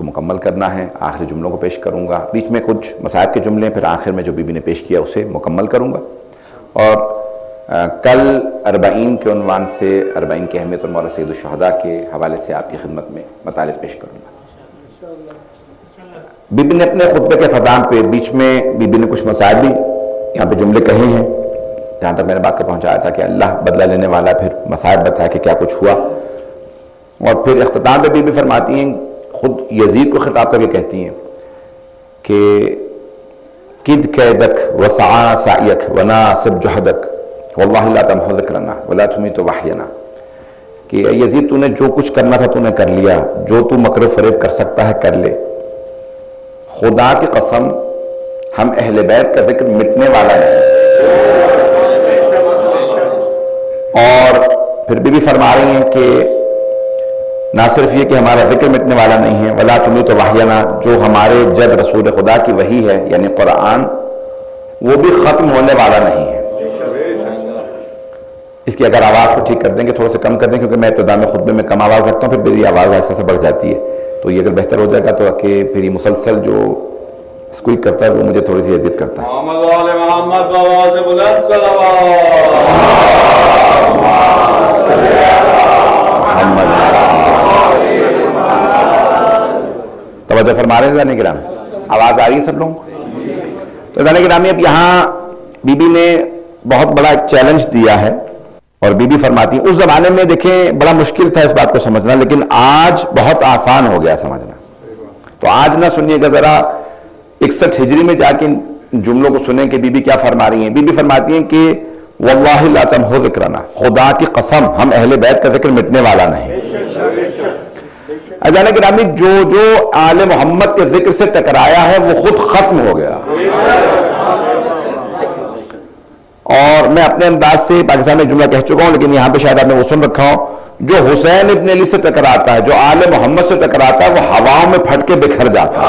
मुकम्मल करना है। आखिरी जुमलों को पेश करूँगा, बीच में कुछ मसाइब के जुमले, फिर आखिर में जो बीबी ने पेश किया उसे मुकम्मल करूँगा। और कल अरबाइन के उन्वान से अरबाइन की अहमियत और मौला सैयद शुहदा के हवाले से आपकी खिदमत में मतालिब पेश करूँगा। बीबी ने अपने खुतबे के ख़ताम पे बीच में बीबी ने कुछ मसाइब भी यहाँ पे जुमले कहे हैं। जहाँ तक मैंने बात को पहुँचाया था कि अल्लाह बदला लेने वाला, फिर मसाइब बताया कि क्या कुछ हुआ, और फिर इख्तिताम पे बीबी फरमाती हैं, खुद यजीद को खिताब करके कहती हैं कि किद कैदक वसा सायक वना सब जहदक वल्लाहि ला तमहु ज़िक्रना वला तुमीतु वहयना, कि यजीद तूने जो कुछ करना था तूने कर लिया, जो तू मकर फरेब कर सकता है कर ले, खुदा की कसम हम अहले बैत का जिक्र मिटने वाला है। और फिर बीबी फरमा रही हैं कि ना सिर्फ ये कि हमारा जिक्र मिटने वाला नहीं है, वला तुमीतु वहयना, जो हमारे जद रसूल खुदा की वही है यानी कुरान, वो भी खत्म होने वाला नहीं है। इसकी अगर आवाज़ को ठीक कर देंगे, थोड़ा सा कम कर दें, क्योंकि मैं इब्तिदा में खुतबे में कम आवाज़ रखता हूँ, फिर मेरी आवाज़ ऐसा से बढ़ जाती है, तो ये अगर बेहतर हो जाएगा तो कि फिर ये मुसलसल जो स्क्वीक करता है वो मुझे थोड़ी सी इज्जत करता है। तवज्जो फरमा रहे हैं ज़ाने किराम, आवाज़ आ रही है सब लोगों को? तो ज़ाने किराम, अब यहाँ बीबी ने बहुत बड़ा चैलेंज दिया है और बीबी फरमाती है, उस जमाने में देखें बड़ा मुश्किल था इस बात को समझना, लेकिन आज बहुत आसान हो गया समझना। तो आज ना सुनिएगा, जरा 61 हिजरी में जाके जुमलों को सुने कि बीबी क्या फरमा रही हैं। बीबी फरमाती हैं कि वल्लाहि ला तमहु ज़िक्रना, खुदा की कसम हम अहले बैत का जिक्र मिटने वाला नहीं। अजान गिरामी, जो जो आले मोहम्मद के जिक्र से टकराया है वो खुद खत्म हो गया। और मैं अपने अंदाज से पाकिस्तान में जुमला कह चुका हूं, लेकिन यहां पे शायद आपने वो सुन रखा हो, जो हुसैन इब्न अली से टकराता है, जो आले मोहम्मद से टकराता है, वो हवाओं में फट के बिखर जाता है।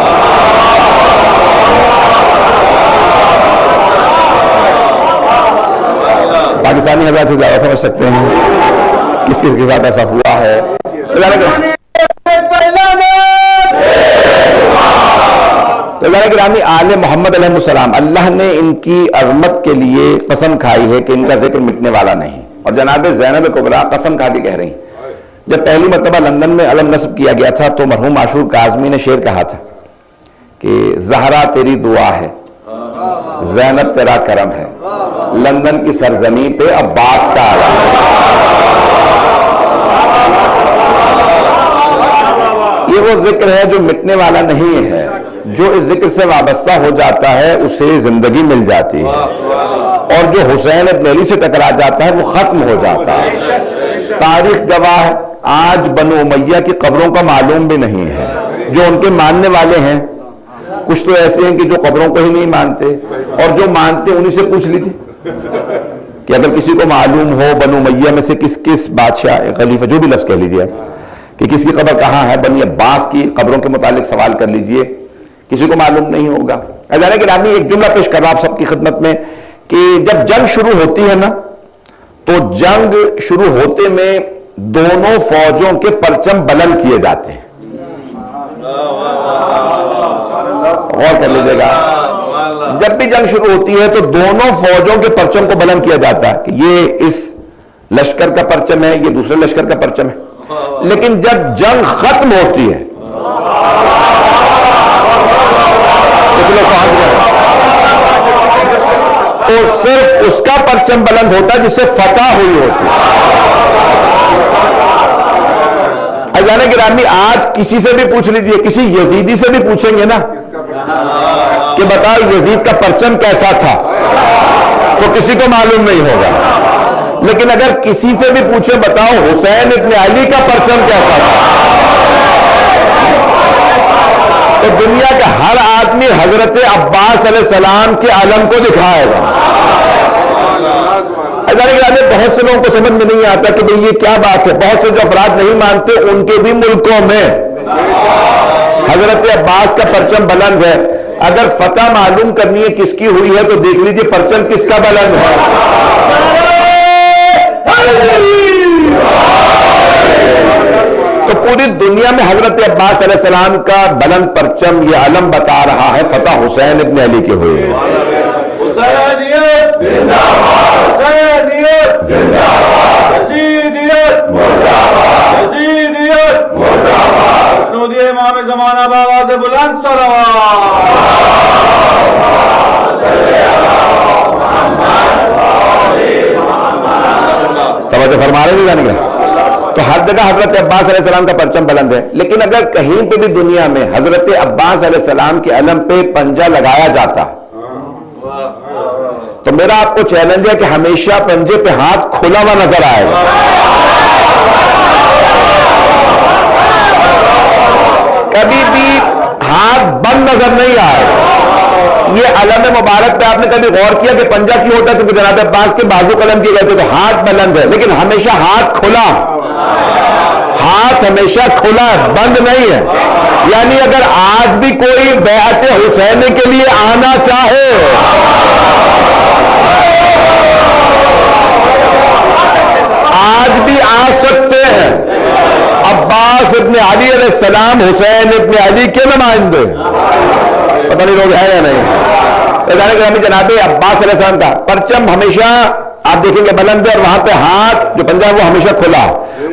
पाकिस्तानी हज़रात से ज्यादा समझ सकते हैं किस किस के साथ ऐसा हुआ है। तो गिरामी, आले मोहम्मद अलैहिस्सलाम, अल्लाह ने इनकी अज़मत के लिए कसम खाई है कि इनका जिक्र मिटने वाला नहीं। और जनाब ज़ैनब कुबरा कसम खा के कह रही, जब पहली मरतबा लंदन में अलम नस्ब किया गया था तो मरहूम आशूर काज़मी ने शेर कहा था कि ज़हरा तेरी दुआ है, ज़ैनब तेरा करम है, लंदन की सरजमी पे अब्बास का आलम है। ये वो जिक्र है जो मिटने वाला नहीं है, जो इस जिक्र से वाबस्ता हो जाता है उसे जिंदगी मिल जाती है, और जो हुसैन इब्न अली से टकरा जाता है वो खत्म हो जाता है। तारीख गवाह, आज बनु उमैया की कब्रों का मालूम भी नहीं है। जो उनके मानने वाले हैं, कुछ तो ऐसे हैं कि जो कब्रों को ही नहीं मानते, और जो मानते उन्हीं से पूछ लीजिए कि अगर किसी को मालूम हो बनु उमैया में से किस किस बादशाह, खलीफा, जो भी लफ्ज कह लीजिए कि किसकी कब्र कहाँ है, बनी अब्बास की कब्रों के मुतालिक सवाल कर लीजिए, किसी को मालूम नहीं होगा। अजाने गिरामी, एक जुमला पेश कर रहा हूं आप सबकी खिदमत में कि जब जंग शुरू होती है ना, तो जंग शुरू होते में दोनों फौजों के परचम बुलंद किए जाते हैं। गौर कर लीजिएगा, जब भी जंग शुरू होती है तो दोनों फौजों के परचम को बुलंद किया जाता है कि ये इस लश्कर का परचम है, ये दूसरे लश्कर का परचम है। लेकिन जब जंग खत्म होती है, कुछ लोग पहुंच गए, तो सिर्फ उसका परचम बुलंद होता है जिससे फतह हुई होती है। अजाने गिरामी, आज किसी से भी पूछ लीजिए, किसी यजीदी से भी पूछेंगे ना कि बताओ यजीद का परचम कैसा था, तो किसी को मालूम नहीं होगा। लेकिन अगर किसी से भी पूछे बताओ हुसैन इब्न अली का परचम कैसा था, तो दुनिया का हर आदमी हजरत अब्बास अलैहिस्सलाम के अलम को दिखाएगा। बहुत से लोगों को समझ में नहीं आता कि भाई ये क्या बात है। बहुत से जो अफराद नहीं मानते, उनके भी मुल्कों में हजरत अब्बास का परचम बुलंद है। अगर फतह मालूम करनी है किसकी हुई है तो देख लीजिए परचम किसका बुलंद है। तो पूरी दुनिया में हजरत अब्बास अलैहिस्सलाम का बुलंद परचम ये अलम बता रहा है फतह हुसैन इब्न अली के हुए। हुसैनियत जिंदाबाद, हुसैनियत जिंदाबाद, यजीदियत मुर्दाबाद, यजीदियत मुर्दाबाद। मसनूदी इमाम ज़माना बावाज़ बुलंद सलावत। तवज्जो फरमा रहे हैं जाने का। तो हर जगह हजरत अब्बास अलैहिस्सलाम का परचम बुलंद है, लेकिन अगर कहीं पे भी दुनिया में हजरत अब्बास अलैहिस्सलाम के अलम पे पंजा लगाया जाता तो मेरा आपको चैलेंज है कि हमेशा पंजे पे हाथ खुला हुआ नजर आएगा। कभी भी हाथ बंद नजर नहीं आएगा। ये अलम मुबारक पे आपने कभी गौर किया कि पंजा क्यों होता है? क्योंकि जनाब अब्बास के बाजू कलम किए गए थे तो हाथ बुलंद है, लेकिन हमेशा हाथ खुला, हाथ हमेशा खुला है, बंद नहीं है। यानी अगर आज भी कोई बैअत हुसैन के लिए आना चाहे, आज भी आ सकते हैं। अब्बास इब्न अली अलैहिस्सलाम हुसैन इब्न अली के नुमाइंदे, पता नहीं लोग है या नहीं। जनाब अब्बास अलैहिस्सलाम का परचम हमेशा आप देखेंगे बुलंद है और वहां पे हाथ जो पंजा वो हमेशा खुला,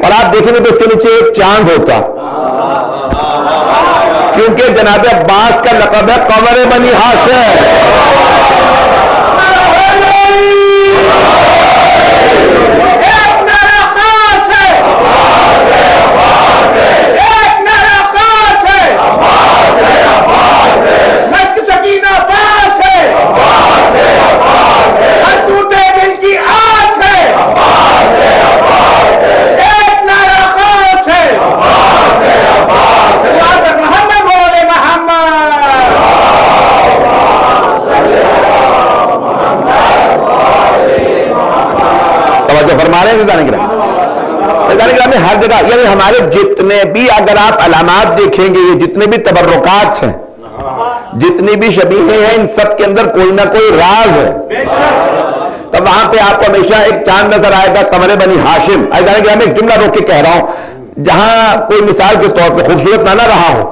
और आप देखेंगे तो उसके नीचे एक चांद होता, क्योंकि जनाब अब्बास का लक़ब है कमर बनी हाशिम। में हर जगह, यानी हमारे जितने भी अगर आप अलामात देखेंगे, ये जितने भी तबर्रुकात हैं, जितनी भी शबीहें हैं, इन सब के अंदर कोई ना कोई राज है। तब वहां पे आपको हमेशा एक चांद नजर आएगा कमरे बनी हाशिम। ऐसा कि मैं एक जुमला रोक के कह रहा हूं, जहां कोई मिसाल के तौर पर खूबसूरत ना रहा हो,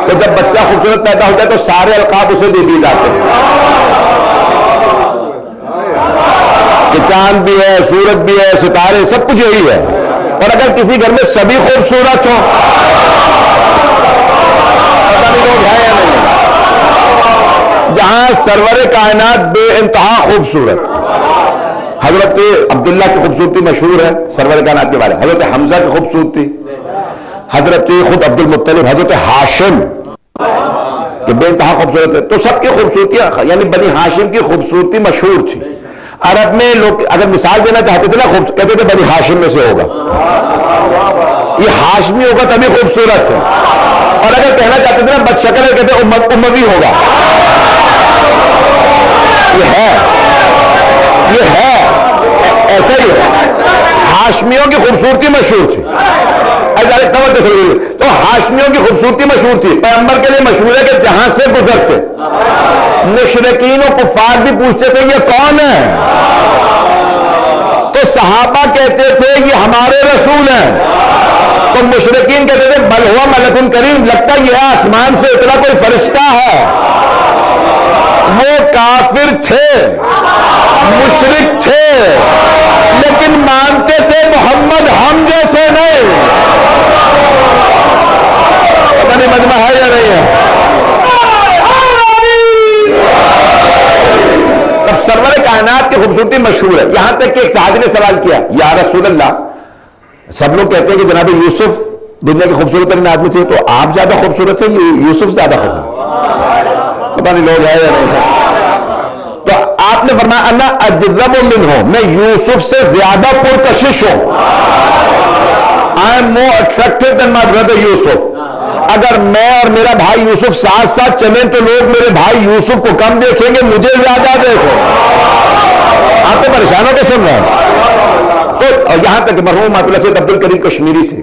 तो जब बच्चा खूबसूरत पैदा होता है तो सारे अलकाब उसे दे दिए जाते हैं कि चांद भी है, सूरज भी है, सितारे, सब कुछ यही है। और अगर किसी घर में सभी खूबसूरत हो, पता नहीं लोग है या नहीं, जहां सरवरे कायनात बेइंतहा खूबसूरत, हजरत अब्दुल्ला की खूबसूरती मशहूर है सरवरे कायनात के बारे में, हजरत हमजा की खूबसूरती, हजरत खुद अब्दुल मुत्तलिब, हजरत हाशिम कि बेइंतहा खूबसूरत है। तो सबकी खूबसूरतियां, यानी बनी हाशिम की खूबसूरती मशहूर थी। अरब में लोग अगर मिसाल देना चाहते थे ना, कहते थे बनी हाशिम में से होगा, ये हाशमी होगा तभी खूबसूरत है। और अगर कहना चाहते थे ना बदशक्ल है, कहते उम्मवी होगा। ये है ऐसा ही है। हाशमियों की खूबसूरती मशहूर थी, तो हाशमियों की खूबसूरती मशहूर थी। पैगंबर के लिए मशहूर है कि जहां से गुजरते मुशरिकीन और कुफार भी पूछते थे ये कौन है, तो सहाबा कहते थे ये हमारे रसूल हैं। तो मुशरिकीन कहते थे बल हुआ मलकुन करीम, लगता यह आसमान से उतरा कोई फरिश्ता है। वो काफिर थे, मुशरिक थे, लेकिन मानते थे मोहम्मद हम जैसे नहीं। पता नहीं मजमा है या नहीं है। तब सरवर कायनात की खूबसूरती मशहूर है, यहां तक कि एक सहाबी ने सवाल किया, या रसूल अल्लाह, सब लोग कहते हैं कि जनाब यूसुफ दुनिया के खूबसूरत तरीन आदमी थे, तो आप ज्यादा खूबसूरत थे, यूसुफ ज्यादा खूबसूरत? पता नहीं लोग है या नहीं है। तो आपने फरमाया अल्लाह अजरब मिन हो, मैं यूसुफ से ज्यादा पुरकशिश हूं। I am more attractive than my brother Yusuf. अगर मैं और मेरा भाई यूसुफ साथ साथ चले तो लोग मेरे भाई यूसुफ को कम देखेंगे, मुझे ज्यादा देखो। आप तो परेशानों के सुन रहे हैं। तो यहां तक मरहूम मातुल्लाह सैयद अब्दुल करीम कश्मीरी से,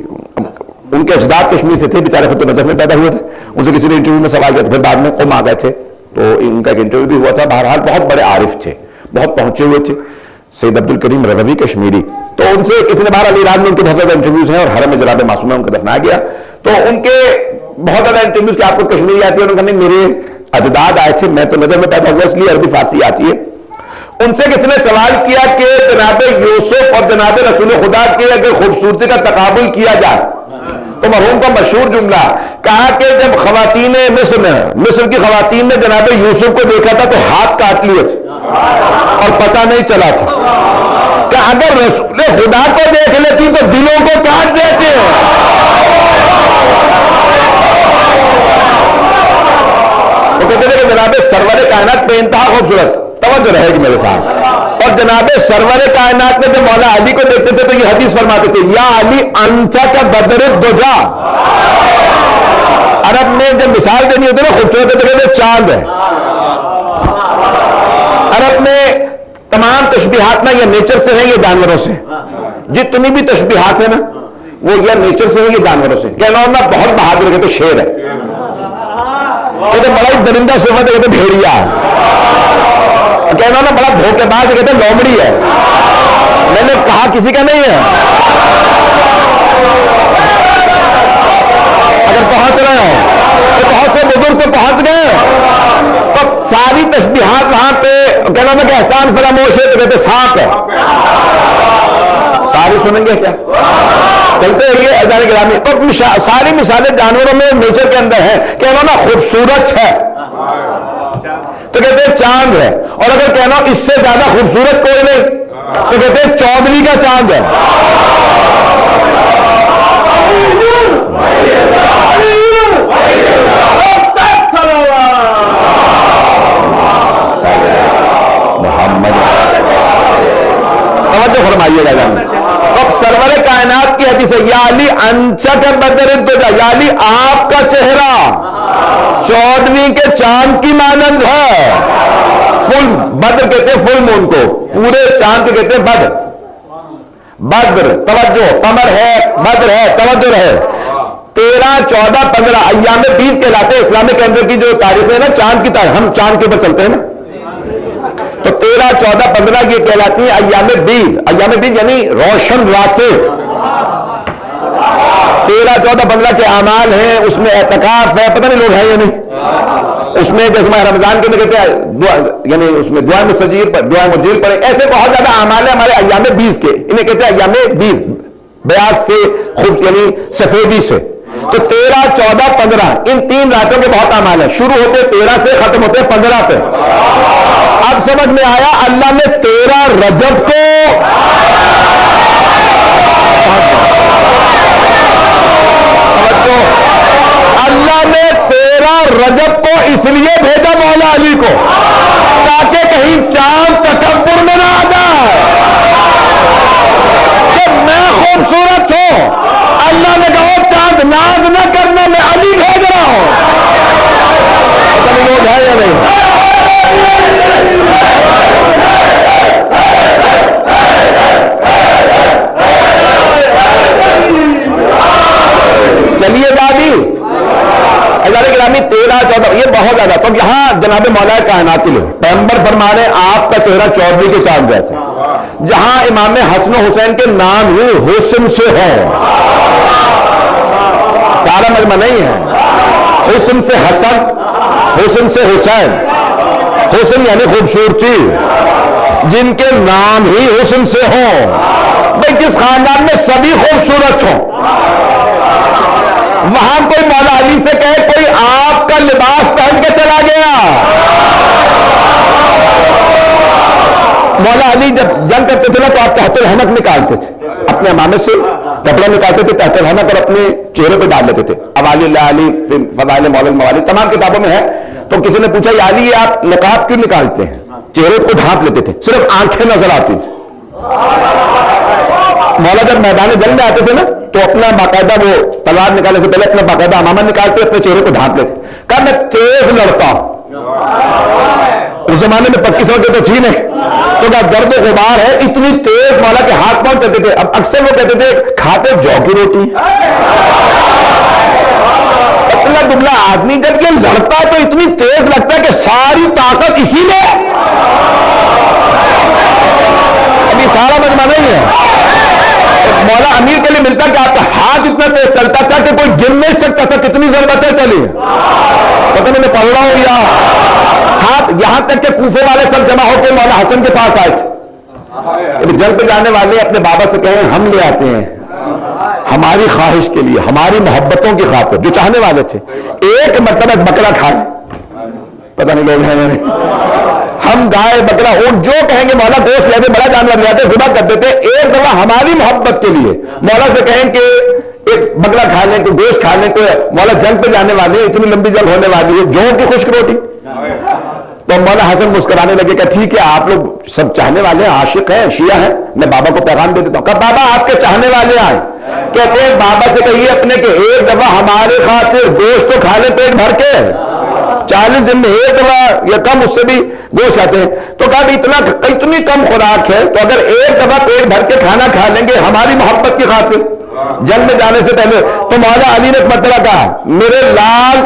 उनके अजदाद कश्मीर से थे, बेचारे खुद तो नजफ में पैदा हुए थे, उनसे किसी ने इंटरव्यू में सवाल किया था, फिर बाद में कौम आ गए थे, तो उनका एक इंटरव्यू भी हुआ था। बहरहाल बहुत बड़े आरिफ थे, बहुत पहुंचे हुए थे, सैयद अब्दुल करीम रज़वी कश्मीरी। तो उनसे किसी ने बाहर अली राज में उनके बहुत ज्यादा इंटरव्यूज हैं और हरम में जनाब मासूम है उनको दफनाया गया, तो उनके बहुत ज्यादा इंटरव्यूज के आपको कश्मीरी आती है, उन्होंने मेरे अजदाद आए थे, मैं तो नजर में पैदा हुआ इसलिए अरबी फारसी आती है। उनसे किसी ने सवाल किया कि जनाब यूसुफ और जनाब रसूल खुदा की अगर खूबसूरती का तकाबुल किया जाए तो मरहूम का मशहूर जुमला कहा कि जब खवातीन मिस्र की खवातीन ने जनाब यूसुफ को देखा था तो हाथ काट लिए थे और पता नहीं चला था कि अगर रसूल खुदा को देख लेती तो दिलों को काट देते हैं। तो कहते थे कि जनाब सरवर कायनात बेइंतहा खूबसूरत, तवज्जो रहेगी मेरे साथ, और जनाब सरवर कायनात में जब मौला अली को देखते थे तो ये हदीस फरमाते थे, या अली अंचा का बदर दुजा। अरब में जब मिसाल देनी होती है ना खूबसूरत तो कहते चांद है। अरब में तमाम तशबीहात ना ये नेचर से है, ये जानवरों से, जितनी भी तशबीहात है ना वो या नेचर से है, ये जानवरों से। कहना ना बहुत बहादुर है तो शेर है, कहते बड़ा ही दरिंदा सिफत है, कहते भेड़िया है। कहना ना बड़ा धोखेबाज है, कहते लोमड़ी है। मैंने कहा किसी का नहीं है। अगर पहुंच रहे हो तो बहुत से बुजुर्ग तो पहुंच गए, तो सारी तस्बीहात वहां पे कहना ना कि एहसान फरामोश है तो कहते सांप है। सारी सुनेंगे क्या? चलते हैं ये अजान गिरामी। तो सारी मिसालें जानवरों में नेचर के अंदर है। कहना ना खूबसूरत है तो कहते हैं चांद है, और अगर कहना इससे ज्यादा खूबसूरत कोई नहीं तो कहते हैं चौधरी का चांद है। मोहम्मद तवज्जो फरमाइएगा जान। अब सरवर कायनात की हदीस है, या अली अंचा का बदर दुजा, या अली आपका चेहरा चौदहवीं के चांद की मानंद है। फुल बद्र कहते हैं फुल मून को, पूरे चांद को कहते हैं बद्र। बद्र तवज्जो, कमर है बद्र है, तवज्जो रहे। 13, 14, 15 अय्याम बीज कहलाते हैं इस्लामिक कैलेंडर की जो तारीख है ना, चांद की तारीख, हम चांद के ऊपर चलते हैं ना, तो 13, 14, 15 ये कहलाती है अय्याम बीज। अय्याम बीज यानी रोशन रातें। 13, 14, 15 के अमाल हैं, उसमें एतकाफ है, पता नहीं लोग हैं या नहीं। उसमें जैसे रमजान के कहते हैं यानी उसमें दुआ मुस्तजीब पर, दुआ मुजीब पर, ऐसे बहुत ज्यादा अमाल है हमारे अय्याम बीज के, इन्हें कहते हैं अय्याम बीज, बयाज से खूब यानी सफेदी से। तो 13, 14, 15 इन 3 रातों के बहुत अमाल है, शुरू होते 13 से खत्म होते 15 पे। अब समझ में आया अल्लाह ने 13 रजब को अल्लाह ने 13 रजब को इसलिए भेजा मौला अली को ताकि कहीं चांद तकब्बुर में ना आ जाए कि मैं खूबसूरत हूं। अल्लाह ने कहा चांद नाज न करना, मैं अली भेज रहा हूं। पता नहीं लोग है या नहीं। चलिए दादी हज़ारे गिरामी 13, 14 ये बहुत ज्यादा। तो यहां जनाब मौला कायनात पैगंबर फरमा रहे आपका चेहरा चौधरी के चांद जैसा, जहां इमाम हसन हुसैन के नाम ही हुस्न से है, सारा मजमा नहीं है। हुस्न से हसन, हुस्न से हुसैन, हुस्न यानी खूबसूरती, जिनके नाम ही हुस्न से हो। भाई जिस खानदान में सभी खूबसूरत हो, वहां कोई मौला अली से कहे कोई आपका लिबास पहन के चला गया। मौला अली जब जंग करते थे ना तो आप तहत रहमत निकालते थे, अपने अमामे से कपड़ा निकालते थे, तहत रहमत और अपने चेहरे पे डाल लेते थे। अवाली अली फज़ाइल मौलल मवाली तमाम किताबों में है। तो किसी ने पूछा या अली आप नकाब क्यों निकालते हैं? चेहरे को ढांप लेते थे, सिर्फ आंखें नजर आती थी। मौला जब मैदान जंग में आते थे ना तो अपना बाकायदा वो तलवार निकालने से पहले अपना बाकायदा अमामा निकालते, अपने चेहरे को ढांप लेते। कहा मैं तेज लड़ता हूं। उस जमाने में पक्की सड़कें तो थी नहीं, तो क्या दर्द गुबार है, इतनी तेज मौला के हाथ पांव चलते थे। अब अक्सर वो कहते थे खाते जौ की रोटी। पतला दुबला आदमी जब ये लड़ता है तो इतनी तेज लगता है कि सारी ताकत इसी में। अभी सारा मजमा नहीं है। पैदल चली है? पता नहीं मैं पढ़ रहा हूं या हाथ, यहां तक के कूफे वाले सब जमा होकर मौला हसन के पास आए थे। जंग पे जाने वाले अपने बाबा से कहें हम ले आते हैं हमारी ख्वाहिश के लिए, हमारी मोहब्बतों की खातिर, जो चाहने वाले थे। एक मतलब बकरा खा ले, पता नहीं लोग हैं नहीं, हम गाय बकरा ऊंट जो कहेंगे मौला गोश्त लेते, बड़ा जानवर ले आते, ज़िबा कर देते। एक दफा हमारी मोहब्बत के लिए मौला से कहें कि एक बकरा खा लें, कोई गोश्त खा लें, कोई मौला जंग पे जाने वाली है, इतनी लंबी जंग होने वाली है, जो की खुश्क रोटी। तो मौला हसन मुस्कुराने लगे कि ठीक है, आप लोग सब चाहने वाले हैं, आशिक हैं, शिया हैं, मैं बाबा को पैगाम दे देता हूं। कहा बाबा आपके चाहने वाले आए, कहते हैं बाबा से कहिए अपने के एक दफा हमारे खातिर गोश्त तो खा ले पेट भर के, 40 दिन में एक दफा या कम उससे भी गोश्त खाते हैं। तो कहा इतनी कम खुराक है, तो अगर एक दफा पेट भर के खाना खा लेंगे हमारी मोहब्बत की खातिर जंग में जाने से पहले। तो मौला अली ने एक मरतबा कहा, मेरे लाल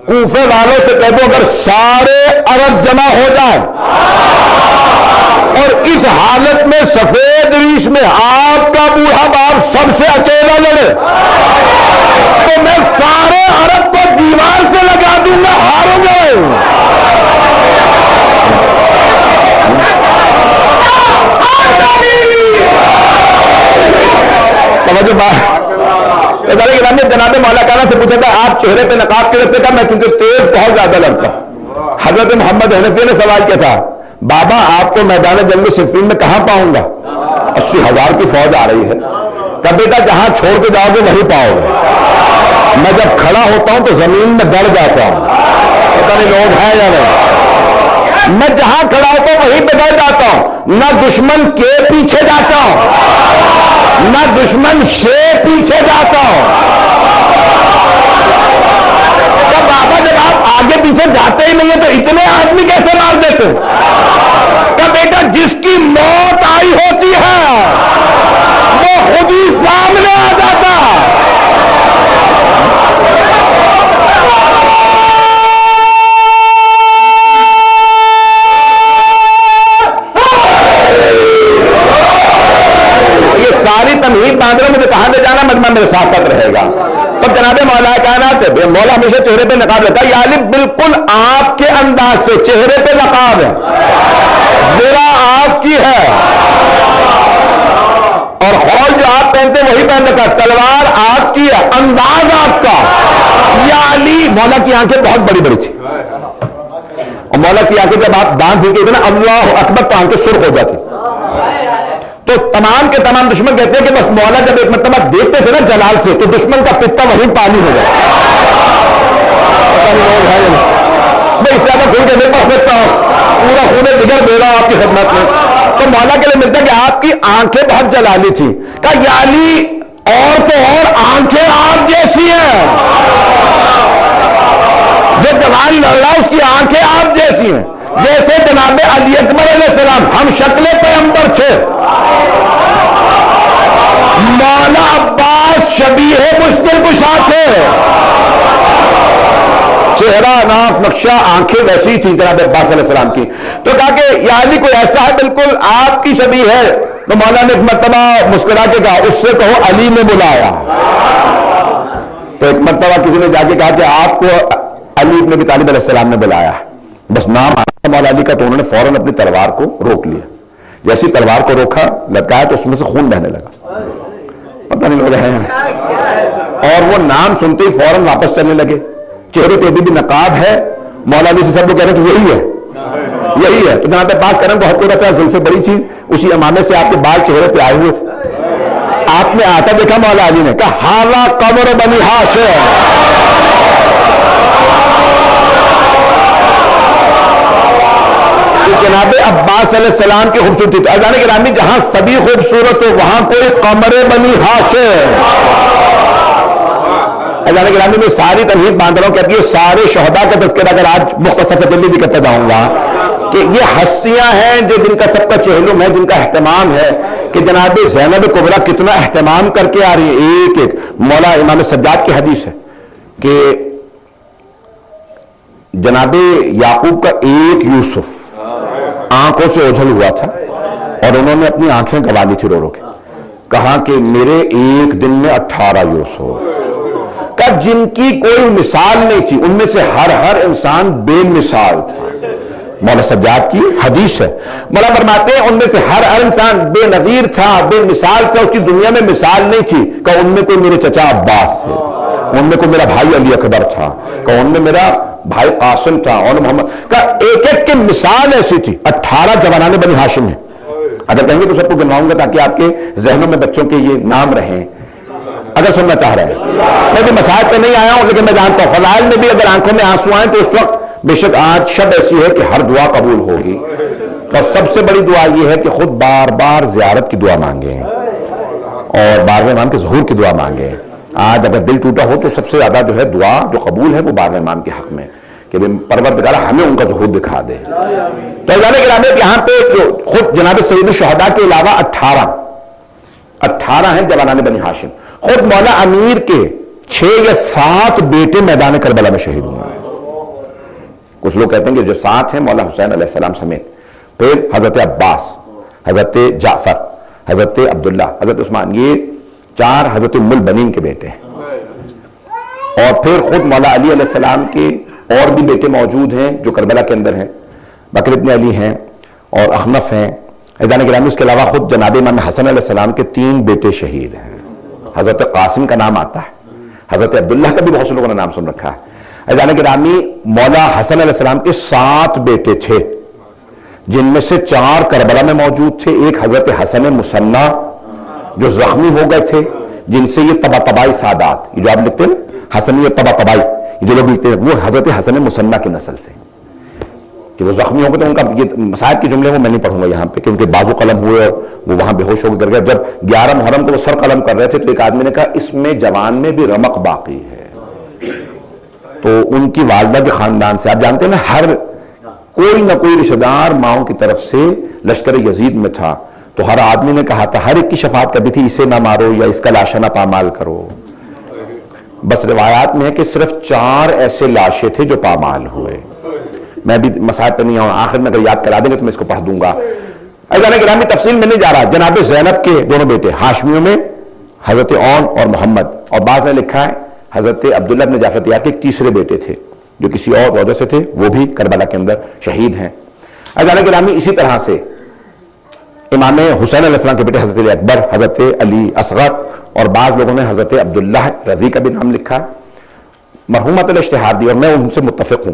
कूफे वालों से कह दो अगर सारे अरब जमा हो जाए और इस हालत में सफेद रीश में आपका बूढ़ा बाप सबसे अकेला लड़े, तो मैं सारे अरब को दीवार से लगा दूंगा, हारोगे। जनाब मौला काना से पूछा था आप चेहरे पे नकाब के रखते? था मैं क्योंकि तेज बहुत ज्यादा लगता। हजरत मोहम्मद हनफी ने सवाल किया था, बाबा आपको मैदान जंग सिफीन में कहां पाऊंगा? 80,000 की फौज आ रही है। कहा बेटा जहां छोड़ के जाओगे वहीं पाओगे। मैं जब खड़ा होता हूं तो जमीन में गड़ जाता हूं, पता नहीं लोग हैं या नहीं। मैं जहां खड़ा होता हूं वहीं पे गड़ जाता हूं, ना दुश्मन के पीछे जाता हूं ना दुश्मन से पीछे जाता हूं। तो बाबा जब आप आगे पीछे जाते ही नहीं है तो इतने आदमी कैसे मार देते? तो बेटा जिसकी मौत आई होती है वो खुद ही सामने आ जाता। सारी तमहीद बांध रहा, मुझे कहां ले जाना, मजमा मेरे साथ साथ रहेगा। तब जनाबे मौला कायनात से, मौला हमेशा चेहरे पे नकाब रहता है, यानी बिल्कुल आपके अंदाज से चेहरे पे नकाब है, जरा आपकी है, और खौल जो आप पहनते वही पहन रखा, तलवार आपकी है, अंदाज आपका। यानी मौला की आंखें बहुत बड़ी बड़ी थी, और मौला की आंखें जब आप दांत फिर के ना अल्लाह अकबर तो आंखें सुर्ख हो जाती। तो तमाम के तमाम दुश्मन कहते हैं कि बस मौला जब एक मरतबा देखते थे ना जलाल से तो दुश्मन का पित्ता वहीं पानी हो जाए। पता नहीं लोग है मैं इस ज्यादा खुल के नहीं पढ़ सकता हूं, पूरा खूने जिगर दे रहा हूं आपकी खिदमत में। तो मौला के लिए मिलता कि आपकी आंखें बहुत जलाली थी। कहा याली और तो और आंखें आप जैसी हैं, जो जवान लड़ रहा उसकी आंखें आप जैसी हैं, जैसे जनाबे अली अकबर अलैहिस्सलाम हम शक्ले पैगंबर थे। मौला अब्बास शबीह मुश्किल कुशा थे, चेहरा नाक नक्शा आंखें वैसी थी जनाब अब्बास अलैहिस्सलाम की। तो कहा कि यानी कोई ऐसा है बिल्कुल आपकी शबीह है। तो मौला ने एक मरतबा मुस्कुरा के कहा उससे कहो अली ने बुलाया। तो एक मरतबा किसी ने जाके कहा कि आपको अली इब्न अबी तालिब अलैहिस्सलाम ने बुलाया, बस नाम आया मौला अली का, तो उन्होंने फौरन अपनी तलवार को रोक लिया। जैसी तलवार को रोका लटकाया तो उसमें से खून बहने लगा, पता नहीं लोग हैं। और वो नाम सुनते ही फौरन वापस चलने लगे, चेहरे पे भी नकाब है। मौला अली से सब लोग कह रहे हैं कि यही है यही है। तो जनाब पास करम को हक हो रहा था, जुल्फे बड़ी थी, उसी अमामे से आपके बाल चेहरे पे आए हुए थे। आपने आता देखा मौला अली ने कहा हावा कमर बनी हाशिम। जनाबे अब्बास अलैहिस्सलाम की खूबसूरती तो अजान गिरामी जहां सभी खूबसूरत हो वहां कोई कमरे बनी हाशिम। अजान गिरामी में सारी तमहीद बांध रहा हूं, कहती है सारे शोहदा का तज़किरा अगर आज मुख्तसर दिल्ली भी करता जाऊंगा कि ये हस्तियां हैं जो जिनका सबका चेहलुम है, जिनका एहतमाम है कि जनाबे ज़ैनब कुबरा कितना एहतमाम करके आ रही है। एक एक मौला इमाम सज्जाद की हदीस है कि जनाबे याकूब का एक यूसुफ आंखों से ओझल हुआ था और उन्होंने अपनी आंखें गंवा दी थी रो रो के। कहा कि मेरे एक दिन में 18 यूसुफ। का जिनकी कोई मिसाल नहीं थी, उनमें से हर इंसान बेमिसाल था। मौला सज्जाद की हदीस है, मौला फरमाते हैं उनमें से हर इंसान बेनजीर था, बेमिसाल था, उसकी दुनिया में मिसाल नहीं थी। कहा उनमें कोई मेरे चचा अब्बास थे, उनमें कोई मेरा भाई अली अकबर था, कहा उनमें मेरा भाई कासिम था और मोहम्मद का एक एक की मिसाल ऐसी थी। 18 जवानाने बनी हाशिम है। अगर कहेंगे तो सबको गिनवाऊंगा ताकि आपके जहनों में बच्चों के ये नाम रहें, अगर सुनना चाह रहे हैं। मैं भी मसाइल पे नहीं आया हूं, लेकिन मैं जानता हूं फलाइल में भी अगर आंखों में आंसू आए तो उस वक्त बेशक आज शब ऐसी है कि हर दुआ कबूल होगी। और सबसे बड़ी दुआ यह है कि खुद बार बार जियारत की दुआ मांगे और बारहवें इमाम के ज़हूर की दुआ मांगे। आज अगर दिल टूटा हो तो सबसे ज्यादा जो है दुआ जो कबूल है वो बारहवें इमाम के हक में कि परवरदिगार हमें उनका ज़हूर दिखा दे। तो जाने के नाम यहाँ पे जो खुद जनाब सैयद शुहदा के अलावा 18 हैं जवानाने बनी हाशिम। खुद मौला अमीर के 6 या 7 बेटे मैदान करबला में शहीद हुए। कुछ लोग कहते हैं कि जो 7 हैं मौला हुसैन अलैहिस्सलाम समेत, फिर हजरत अब्बास, हजरत जाफर, हजरत अब्दुल्ला, हजरत उस्मान, ये 4 हजरत उम्मुल बनीन के बेटे हैं। और फिर खुद मौला अली अलैहिस्सलाम के और भी बेटे मौजूद हैं जो करबला के अंदर हैं। बकर इब्न अली हैं और अखनफ हैं। ऐज़ान गिरामी उसके अलावा खुद जनाब इमाम हसन अलैहिस्सलाम के 3 बेटे शहीद हैं। हजरत कासिम का नाम आता है, हजरत अब्दुल्ला का भी बहुत से लोगों ने नाम सुन रखा है। ऐज़ान गिरामी मौला हसन अलैहिस्सलाम के 7 बेटे थे, जिनमें से 4 करबला में मौजूद थे। एक हजरत हसन मुसन्ना जो जख्मी हो गए थे, जिनसे ये तबातबाई सादात, ये जो आप लिखते हैं ना हसनी तबातबाई, जो लोग लिखते हैं वो हजरत हसन मुसन्ना की नस्ल से कि वो जख्मी हो गए। तो उनका ये मसाइब के जुमले वो मैं नहीं पढ़ूंगा यहाँ पे, क्योंकि बाजू कलम हुए और वो वहां बेहोश होकर गिर गए। जब 11 मुहर्रम को वो सर कलम कर रहे थे तो एक आदमी ने कहा इसमें जवान में भी रमक बाकी है। तो उनकी वालदा के खानदान से आप जानते हैं ना, हर कोई ना कोई रिश्तेदार माओ की तरफ से लश्कर यजीद में था। तो हर आदमी ने कहा था, हर एक की शफात करती थी, इसे ना मारो या इसका लाशा ना पामाल करो। बस रिवायात में है कि सिर्फ 4 ऐसे लाशें थे जो पामाल हुए। मैं भी मसाइल पर नहीं आऊँ, आखिर में अगर याद करा देंगे तो मैं इसको पढ़ दूंगा। अगर गिरामी तफसील में नहीं जा रहा। जनाब ज़ैनब के दोनों बेटे हाशमियों में हजरत औन और मोहम्मद, और बाद ने लिखा है हजरत अब्दुल्ला इब्न जाफर तैयार के 3 बेटे थे जो किसी और वजह से थे, वो भी करबला के अंदर शहीद हैं। अगर गिरामी इसी तरह से इमाम हुसैन अलैहिस्सलाम के बेटे हजरत अली अकबर, हजरत अली असगर, और बाद लोगों ने हजरत अब्दुल्ला रज़ी का भी नाम लिखा। मरहूमतुल इज्तिहादी, और मैं उनसे मुत्तफिक हूं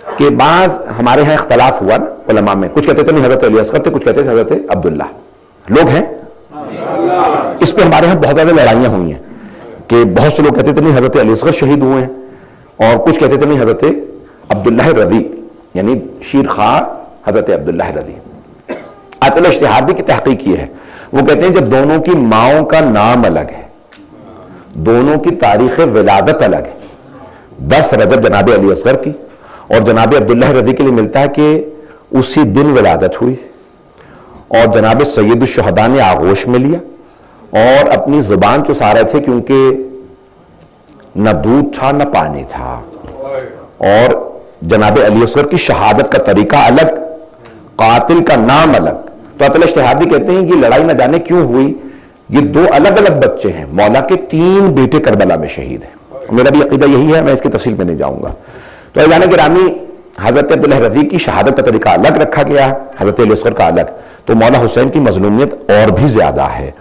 कि बाज हमारे यहाँ इख्तलाफ हुआ ना उलमा में, कुछ कहते थे नहीं हजरत अली असगर थे, कुछ कहते थे हजरत अब्दुल्ला। लोग हैं इस पे हमारे यहाँ बहुत ज्यादा लड़ाइयां हुई हैं कि बहुत से लोग कहते थे नहीं हजरत अली असगर शहीद हुए हैं, और कुछ कहते थे नहीं हजरत अब्दुल्ला रज़ी यानी शीर खार हजरत अब्दुल्ला रज़ी। आतुल इज्तिहादी की तहकीक ये है, वो कहते हैं जब दोनों की माओं का नाम अलग है, दोनों की तारीख विलादत अलग है, 10 रजब जनाब अली असगर की और जनाब अब्दुल्ला रज़ी के लिए मिलता है कि उसी दिन विलादत हुई, और जनाब सैयद शुहदा ने आगोश में लिया और अपनी जुबान चुसा रहे थे क्योंकि न दूध था न पानी था। और जनाब अली असगर की शहादत का तरीका अलग, कातिल का नाम अलग। तो अतल इज्तिहादी कहते हैं ये लड़ाई न जाने क्यों हुई, ये 2 अलग अलग बच्चे हैं। मौला के 3 बेटे करबला में शहीद हैं। मेरा भी अकीदा यही है, मैं इसकी तफसील में नहीं जाऊंगा। तो ऐज़ान गिरामी हजरत अब्दुल्ला रज़ी की शहादत का तरीका अलग रखा गया, हजरत अली असगर का अलग। तो मौला हुसैन की मजलूमियत और भी ज्यादा है,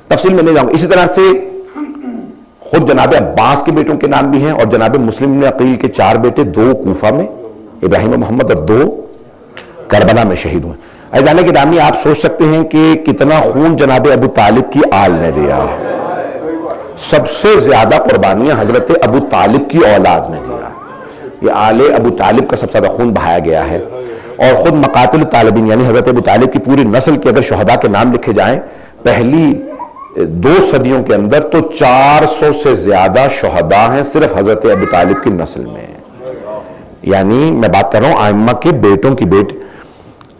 तफसील में नहीं जाऊंगा। इसी तरह से खुद जनाब अब्बास के बेटों के नाम भी हैं, और जनाब मुस्लिम इब्न अकील के 4 बेटे, 2 कूफा में इब्राहिम मोहम्मद और 2 करबला में शहीद हुए। ऐज़ान गिरामी आप सोच सकते हैं कि कितना खून जनाब अबू तालिब की आल ने दिया। सबसे ज्यादा कुर्बानियां हजरत अबू तालिब की औलाद ने दिया। ये आले अबू तालिब का सबसे ज्यादा खून बहाया गया है। और खुद मकातिल तालिबीन यानी हजरत अबू तालिब की पूरी नस्ल के अगर शुहदा के नाम लिखे जाएं पहली 2 सदियों के अंदर, तो 400 से ज्यादा शुहदा हैं सिर्फ हजरत अबू तालिब की नस्ल में। यानी मैं बात कर रहा हूं आइम्मा के बेटों की बेटे,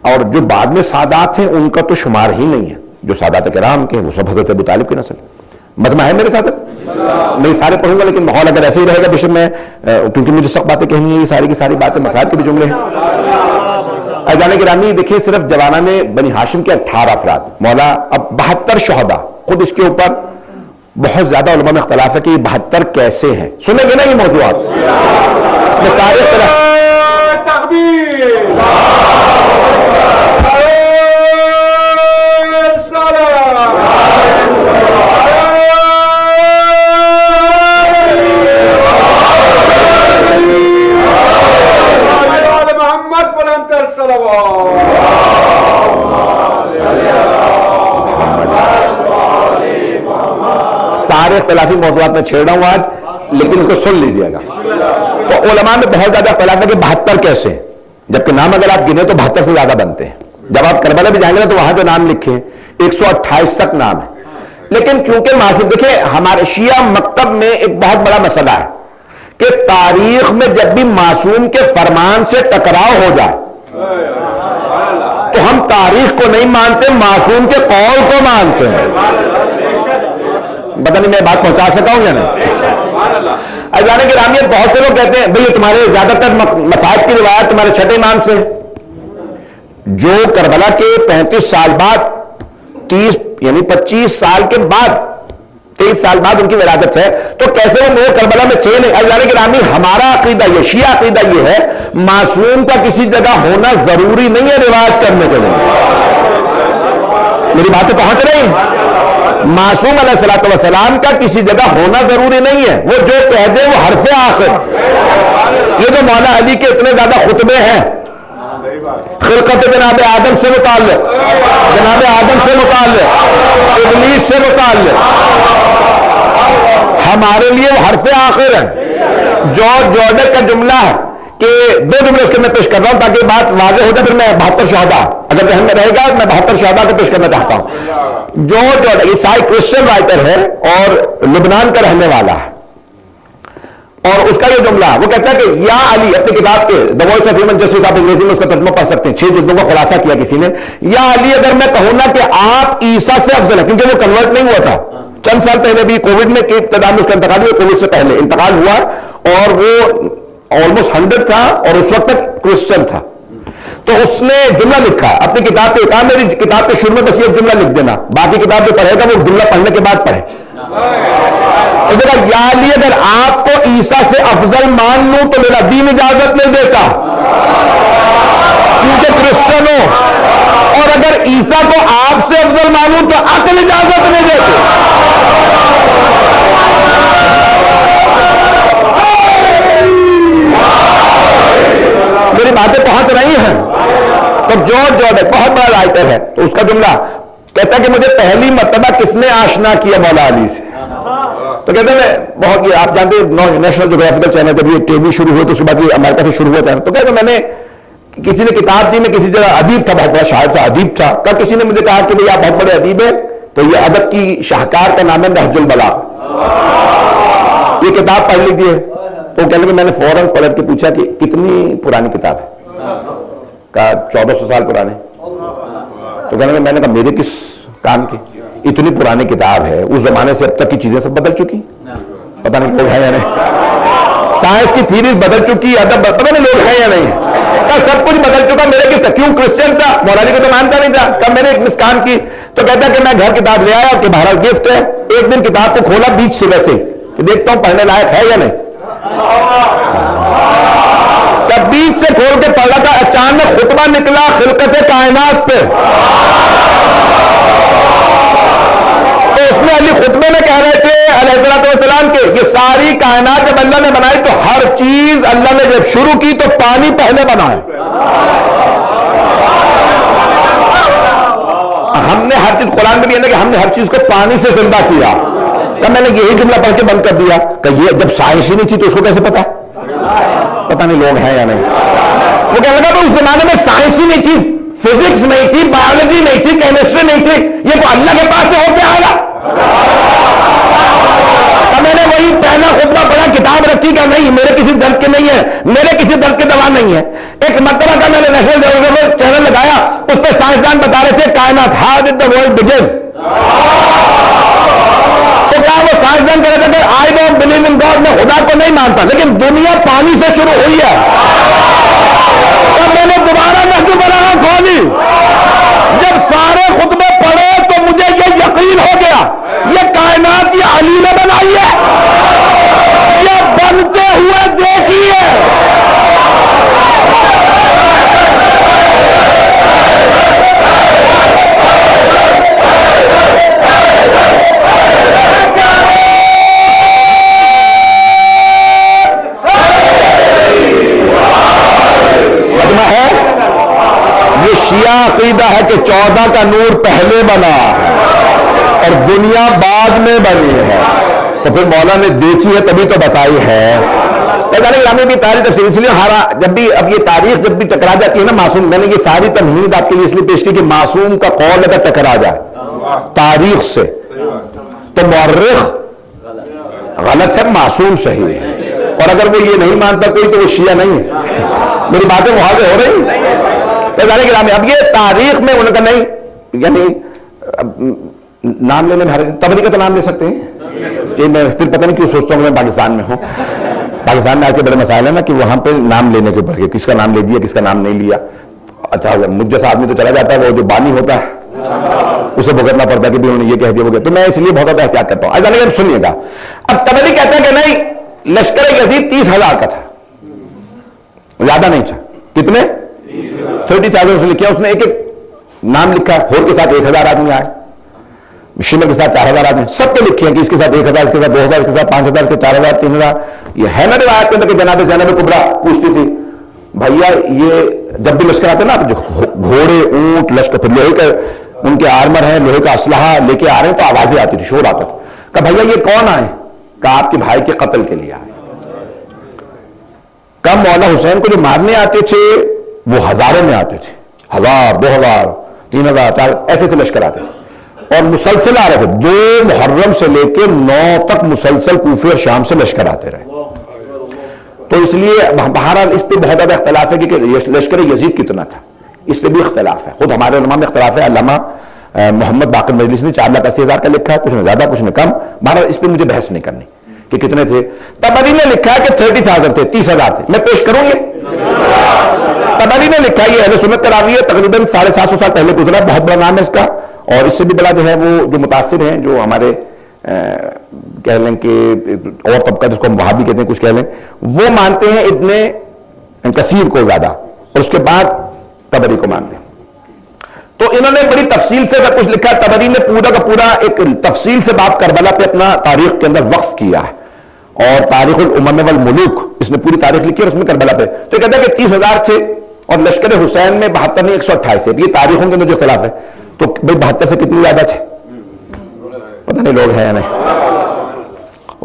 और जो बाद में सादात हैं उनका तो शुमार ही नहीं है। जो सादात किराम के वो सब हजरत अबू तालिब की नस्ल। मजमा है मेरे साथ, मैं सारे पढ़ूंगा लेकिन माहौल अगर ऐसे ही रहेगा बेशक मैं, क्योंकि मुझे सब बातें कहनी है, ये सारी की सारी बातें मसाइब के भी जुमले हैं। ऐज़ान गिरामी देखिए सिर्फ जवाना में बनी हाशिम के 18 अफराद, मौला अब 72 शुहदा, खुद इसके ऊपर बहुत ज्यादा उलमा में इख्तलाफ है कि 72 कैसे हैं। सुनेंगे ना ये मौजूआत में सारे तरह। सारे इख्तलाफी मौजूआत में छेड़ रहा हूं आज, लेकिन इसको सुन लीजिएगा। तो उलमा में बहुत ज्यादा इख्तलाफ है कि 72 कैसे, जबकि नाम अगर आप गिने तो 72 से ज्यादा बनते हैं। जब आप करबला भी जाएंगे ना तो वहां जो नाम लिखे 128 तक नाम है। लेकिन क्योंकि मासूम, देखिए हमारे शिया मकतब में एक बहुत बड़ा मसला है कि तारीख में जब भी मासूम के फरमान से टकराव हो जाए तो हम तारीख को नहीं मानते, मासूम के कौल को मानते हैं। पता नहीं मैं बात पहुंचा सका हूं या नहीं। अजाने की रामियत बहुत से लोग कहते हैं भाई तुम्हारे ज्यादातर मसाइब की रिवायत तुम्हारे छठे इमाम से, जो करबला के 35 साल बाद 30 यानी 25 साल के बाद 23 साल बाद उनकी विलादत है, तो कैसे वो मेरे करबला में थे नहीं। अल्लाह के रामी हमारा अकीदा ये, शिया अकीदा ये है मासूम का किसी जगह होना जरूरी नहीं है रिवायत करने के लिए। मेरी बातें पहुंच रही हैं? मासूम अलैहिस्सलातु वस्सलाम का किसी जगह होना जरूरी नहीं है, वो जो कह दे वो हरफ आखिर। ये जो मौला अली के इतने ज्यादा खुतबे हैं खिलकत जनाब आदम से मुताल्लिक, जनाब आदम से मुताल्लिक, इब्लीस से मुताल्लिक, हमारे लिए वो हरफ आखिर है। जॉर्ज जॉर्डन का जुमला है कि 2 जुमले उसके मैं पेश कर रहा हूं ताकि बात वाज़ेह हो जाए। फिर मैं 72 शहदा अगर ध्यान में रहेगा, मैं 72 शहदा को पेश करना चाहता हूं। जॉर्ज जॉर्डन ईसाई क्रिश्चियन राइटर है और लुबनान का रहने वाला है, और उसका ये जुमला वो कहता है कि या अली, अपनी किताब के the voice of human justice आप अंग्रेजी में उसका तर्जुमा पढ़ सकते हैं, 6 जिल्दों का खुलासा किया किसी ने। या अली अगर मैं कहूं ना कि आप ईसा से अफजल है, क्योंकि वो कन्वर्ट नहीं हुआ था, चंद साल पहले भी कोविड में इब्तिदा में उसका इंतकाल हुआ, कोविड से पहले इंतकाल हुआ, और वो ऑलमोस्ट 100 था और उस वक्त तक क्रिश्चियन था। तो उसने जुमला लिखा अपनी किताब पे, कहा मेरी किताब के शुरू में बस ये जुमला लिख देना, बाकी किताब जो पढ़ेगा वो जुमला पढ़ने के बाद पढ़े। या अली अगर आपको ईसा से अफजल मान लूं तो मेरा दीन इजाजत नहीं देता क्योंकि क्रिश्चियन हो, और अगर ईसा को आपसे अफजल मानूं तो अक्ल इजाजत नहीं देते। मेरी बातें पहुंच रही हैं? तो जॉर्ज जॉर्डन बहुत बड़ा राइटर है, तो उसका जुमला कहता है कि मुझे पहली मर्तबा किसने आशना किया मौला अली से। तो कहते हैं बहुत, ये आप जानते हैं नेशनल ज्योग्राफिकल चैनल जब ये टीवी शुरू हुआ तो उसके बाद ये अमेरिका से शुरू हुआ चैनल, तो कहते मैंने किसी ने किताब दी, मैं किसी जगह अदीब था, बहुत बड़ा शायर था, अदीब था, कल किसी ने मुझे कहा कि भाई आप बहुत बड़े अदीब है, तो ये अदब की शाहकार का नाम है नहजुल बलाग, ये किताब पढ़ लीजिए। तो कहने लगे, मैंने फौरन पलट के पूछा कि कितनी पुरानी किताब है? कहा 1400 साल पुराने। तो कहने लगे, मैंने कहा मेरे किस काम की, इतनी पुरानी किताब है, उस जमाने से अब तक की चीजें सब बदल चुकी, पता नहीं लोग हैं या नहीं, साइंस की थीरीज बदल चुकी, अदब पता नहीं लोग हैं या नहीं, सब कुछ बदल चुका, मेरे किस, क्यों क्रिश्चियन था, मौलानी को तो मानता नहीं था। कब मैंने एक मिसकाम की, तो कहता कि मैं घर किताब ले आया कि भारत गिफ्ट है, एक दिन किताब को खोला बीच से वैसे कि देखता हूं पढ़ने लायक है या नहीं, तब बीच से खोल के पढ़ा था, अचानक खुतबा निकला खिलकत कायनात पे। तो उसमें अली खुतबे में कह रहे थे अलैहिस्सलाम के ये सारी कायनात जब अल्लाह ने बनाई तो हर चीज अल्लाह ने जब शुरू की तो पानी पहले बनाए, हमने हर चीज, कुरान में भी है ना कि हमने हर चीज को पानी से जिंदा किया। तब मैंने यही जुमला पढ़ के बंद कर दिया कि ये जब साइंस ही नहीं थी तो उसको कैसे पता नहीं लोग हैं या नहीं। वो कहने लगा तो उस जमाने में साइंस ही नहीं थी, फिजिक्स नहीं थी, बायोलॉजी नहीं थी, केमिस्ट्री नहीं थी, ये तो अल्लाह के पास से होके आएगा। तब मैंने वही पहला खुतबा पढ़ा, किताब रखी क्या नहीं, मेरे किसी दर्द के नहीं है, मेरे किसी दर्द की दवा नहीं है। एक मरतबा का मैंने नेशनल ज्योग्राफिकल चैनल लगाया, उस पर साइंसदान बता रहे थे कायनात, how did the world begin. तो क्या वो साइंसदान कह रहे थे I don't believe in God, मैं खुदा को नहीं मानता, लेकिन दुनिया पानी से शुरू हुई है। तब मैंने दोबारा नहजुल बलागा खोली, जब सारे खुतबे पढ़े तो मुझे ये यकीन हो गया ये कायनात ये अली ने बनाई है, ये बनते हुए देखिए। ये शिया अकीदा है कि 14 का नूर पहले बना है और दुनिया बाद में बनी है। तो फिर मौला ने देखी है तभी तो बताई है। भी तारीख इसलिए हारा जब भी, अब ये तारीख जब भी टकरा जाती है ना मासूम, मैंने ये सारी तमहीद आपके लिए इसलिए पेश की कि मासूम का कौल अगर टकरा जाए तारीख से तो मुअर्रिख गलत है, मासूम सही है। और अगर वो ये नहीं मानता कोई तो वो शिया नहीं है। मेरी बातें वहां से हो रही तो अब ये तारीख में उनका नहीं, यानी नाम लेने में तबरी का तो नाम ले सकते हैं जी। मैं फिर पता नहीं क्यों सोचता हूँ मैं पाकिस्तान में हूँ। पाकिस्तान में आके बड़े मसाइल है ना कि वहां पे नाम लेने के ऊपर किसका नाम ले दिया किसका नाम नहीं लिया। अच्छा मुझ जैसा आदमी तो चला जाता है, वो जो बानी होता है उसे भुगतना पड़ता है कि भी उन्होंने ये कह दिया वो। तो मैं इसलिए बहुत ज्यादा एहतियात करता हूँ। ऐसा सुनिएगा, अब तबरी कहता है कि नहीं लश्कर यजीद 30,000 का था, ज्यादा नहीं था। कितने 30,000 उसने लिखा, उसने एक एक नाम लिखा। होर के साथ 1,000 आदमी आए, शिमर के साथ 4,000 आदमी, सब तो लिखे हैं कि इसके साथ 1,000, इसके साथ 2,000, इसके साथ 5,000, इसके 4,000, 3,000। ये है ना रिवायत के अंदर कि जनाब ज़ैनब कुबरा पूछती थी भैया ये जब भी लश्कर आते ना जो घोड़े ऊंट लश्कर फिर लोहे का उनके आर्मर है, लोहे का असलहा लेके आ रहे हैं तो आवाजें आती थी, शोर आता था। कहा भैया ये कौन आए? कहा आपके भाई के कत्ल के लिए आए। कब मौला हुसैन को जो मारने आते थे वो हजारों में आते थे, 1,000, 2,000, 3,000, 4 ऐसे लश्कर आते थे और मुसलसल आ रहे थे। 2 मुहर्रम से लेकर 9 तक मुसलसल कूफे और शाम से लश्कर आते रहे। तो इसलिए बहरहाल इस पर बहुत ज्यादा इख्तलाफ है कि लश्कर यजीद कितना था, इस पर भी इख्तलाफ है। खुद हमारे उलमा में इख्तलाफ है। अल्लामा मोहम्मद बाकर मजलिस ने 4,80,000 का लिखा है, कुछ ने ज्यादा कुछ ने कम। बहरहाल इस पर मुझे बहस नहीं करनी कि कितने थे। तबरी ने लिखा है कि 30,000 थे, 30,000 थे। मैं पेश करूं ये तबरी ने लिखा, ये अहले सुन्नत का रावी है, तकरीबन 750 साल पहले गुजरा, बहुत बड़ा नाम है इसका। और इससे भी बड़ा जो है वो जो मुतासिर हैं, जो हमारे कह लें कि और तबका जिसको हम वहाबी कहते हैं कुछ कह लें, वो मानते हैं इब्ने कसीर को ज्यादा और उसके बाद तबरी को मानते हैं। तो इन्होंने बड़ी तफसील से सब कुछ लिखा। तबरी ने पूरा का पूरा एक तफसील से बाप करबला पे अपना तारीख के अंदर वक्फ किया है और तारीखुल उमम वल मुलूक इसने पूरी तारीख लिखी है उसमें करबला पे। तो कहता है कि 30,000 थे और लश्कर हुसैन में 72 नहीं 128 है। ये तारीखों के अंदर जो खिलाफ है, तो भाई 72 से कितनी ज्यादा थे पता नहीं, लोग हैं या नहीं।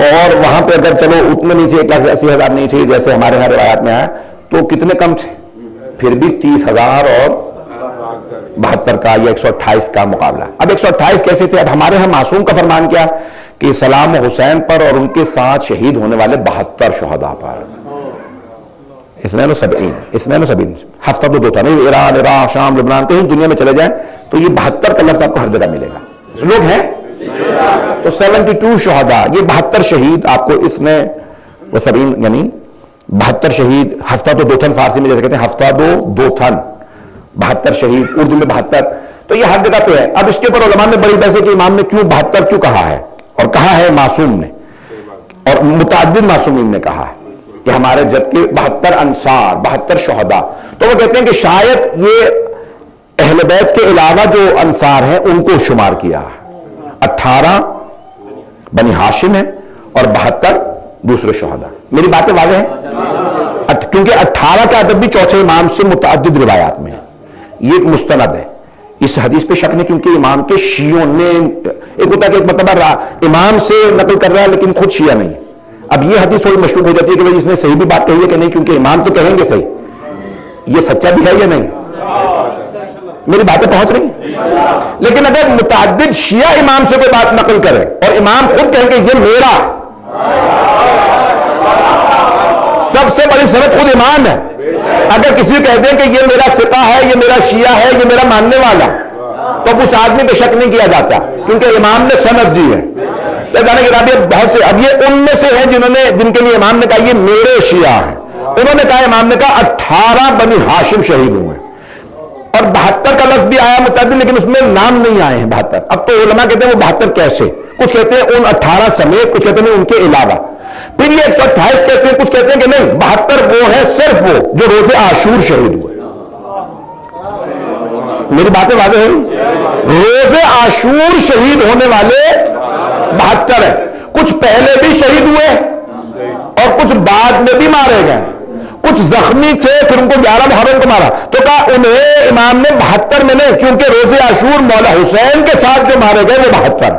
और वहां पे अगर चलो उतने नहीं थे, 1,80,000 नहीं थे जैसे हमारे यहाँ रिवायात में आया, तो कितने कम थे? फिर भी 30,000 और 72 का या 128 का मुकाबला। अब 128 कैसे थे? अब हमारे यहाँ मासूम का फरमान क्या कि सलाम हुसैन पर और उनके साथ शहीद होने वाले 72 शुहदा पर। इसनैन सबीन हफ्ता तो 2 था नहीं, ईरान, इराक, शाम, लबनान कहीं दुनिया में चले जाए तो ये 72 का लफ्ज आपको हर जगह मिलेगा। लोग हैं तो 72 शुहदा, ये 72 शहीद आपको इसने वो सबीन यानी 72 शहीद। हफ्ता तो 2 थन फारसी में जैसे कहते हैं, हफ्ता 2 थन 72 शहीद, उर्दू में 72। तो ये हर जगह पे है। अब इसके ऊपर उलमा में बड़ी बहस है कि इमाम ने क्यों 72 क्यों कहा है, और कहा है मासूम ने और मुताद्दिद मासूमीन ने कहा है कि हमारे जबकि 72 अंसार 72 शुहदा। तो वो कहते हैं कि शायद ये अहले बैत के अलावा जो अंसार हैं उनको शुमार किया है। 18 बनी हाशिम है और 72 दूसरे शुहदा। मेरी बातें वाज़ेह हैं क्योंकि 18 का अदब भी चौथे इमाम से मुतअद्दिद रिवायात में है। ये एक मुस्तनद है, इस हदीस पे शक नहीं क्योंकि इमाम के शियों ने एक होता है कि एक मतलब इमाम से नकल कर रहा है लेकिन खुद शिया नहीं। अब ये हदीस थोड़ी मशकूक हो जाती है कि भाई इसने सही भी बात कही है कि नहीं, क्योंकि इमाम तो कहेंगे सही, ये सच्चा भी है या नहीं। मेरी बातें पहुंच रही, लेकिन अगर मुतअद्दिद शिया इमाम से कोई बात नकल करे और इमाम खुद कहेंगे ये मेरा, सबसे बड़ी शर्त खुद इमाम है। अगर किसी कह दें कि ये मेरा सिका है, ये मेरा शिया है, ये मेरा मानने वाला, तो उस आदमी पे शक नहीं किया जाता क्योंकि इमाम ने सनद दी है। जाने के बहुत से, अब ये उनमें से हैं जिनके लिए इमाम ने कहा ये मेरे शिया है। उन्होंने कहा, इमाम ने कहा 18 बनी हाशिम शहीद हुए। और 72 का लफ्ज भी आया मुतअद्दिद, लेकिन उसमें नाम नहीं आए हैं 72। अब तो उलमा कहते हैं वो 72 कैसे, कुछ कहते हैं उन 18 समेत, कुछ कहते हैं उनके अलावा। फिर ये 128 कैसे, कुछ कहते हैं कि नहीं 72 वो है सिर्फ वो जो रोजे आशूर शहीद हुए। मेरी बातें वाज़ेह है, रोजे आशूर शहीद होने वाले 72 है। कुछ पहले भी शहीद हुए और कुछ बाद में भी मारे गए, कुछ जख्मी थे फिर उनको 11 मुहर्रम को मारा। तो कहा उन्हें इमाम ने 72 में नहीं, क्योंकि रोजे आशूर मौला हुसैन के साथ जो मारे गए वो 72।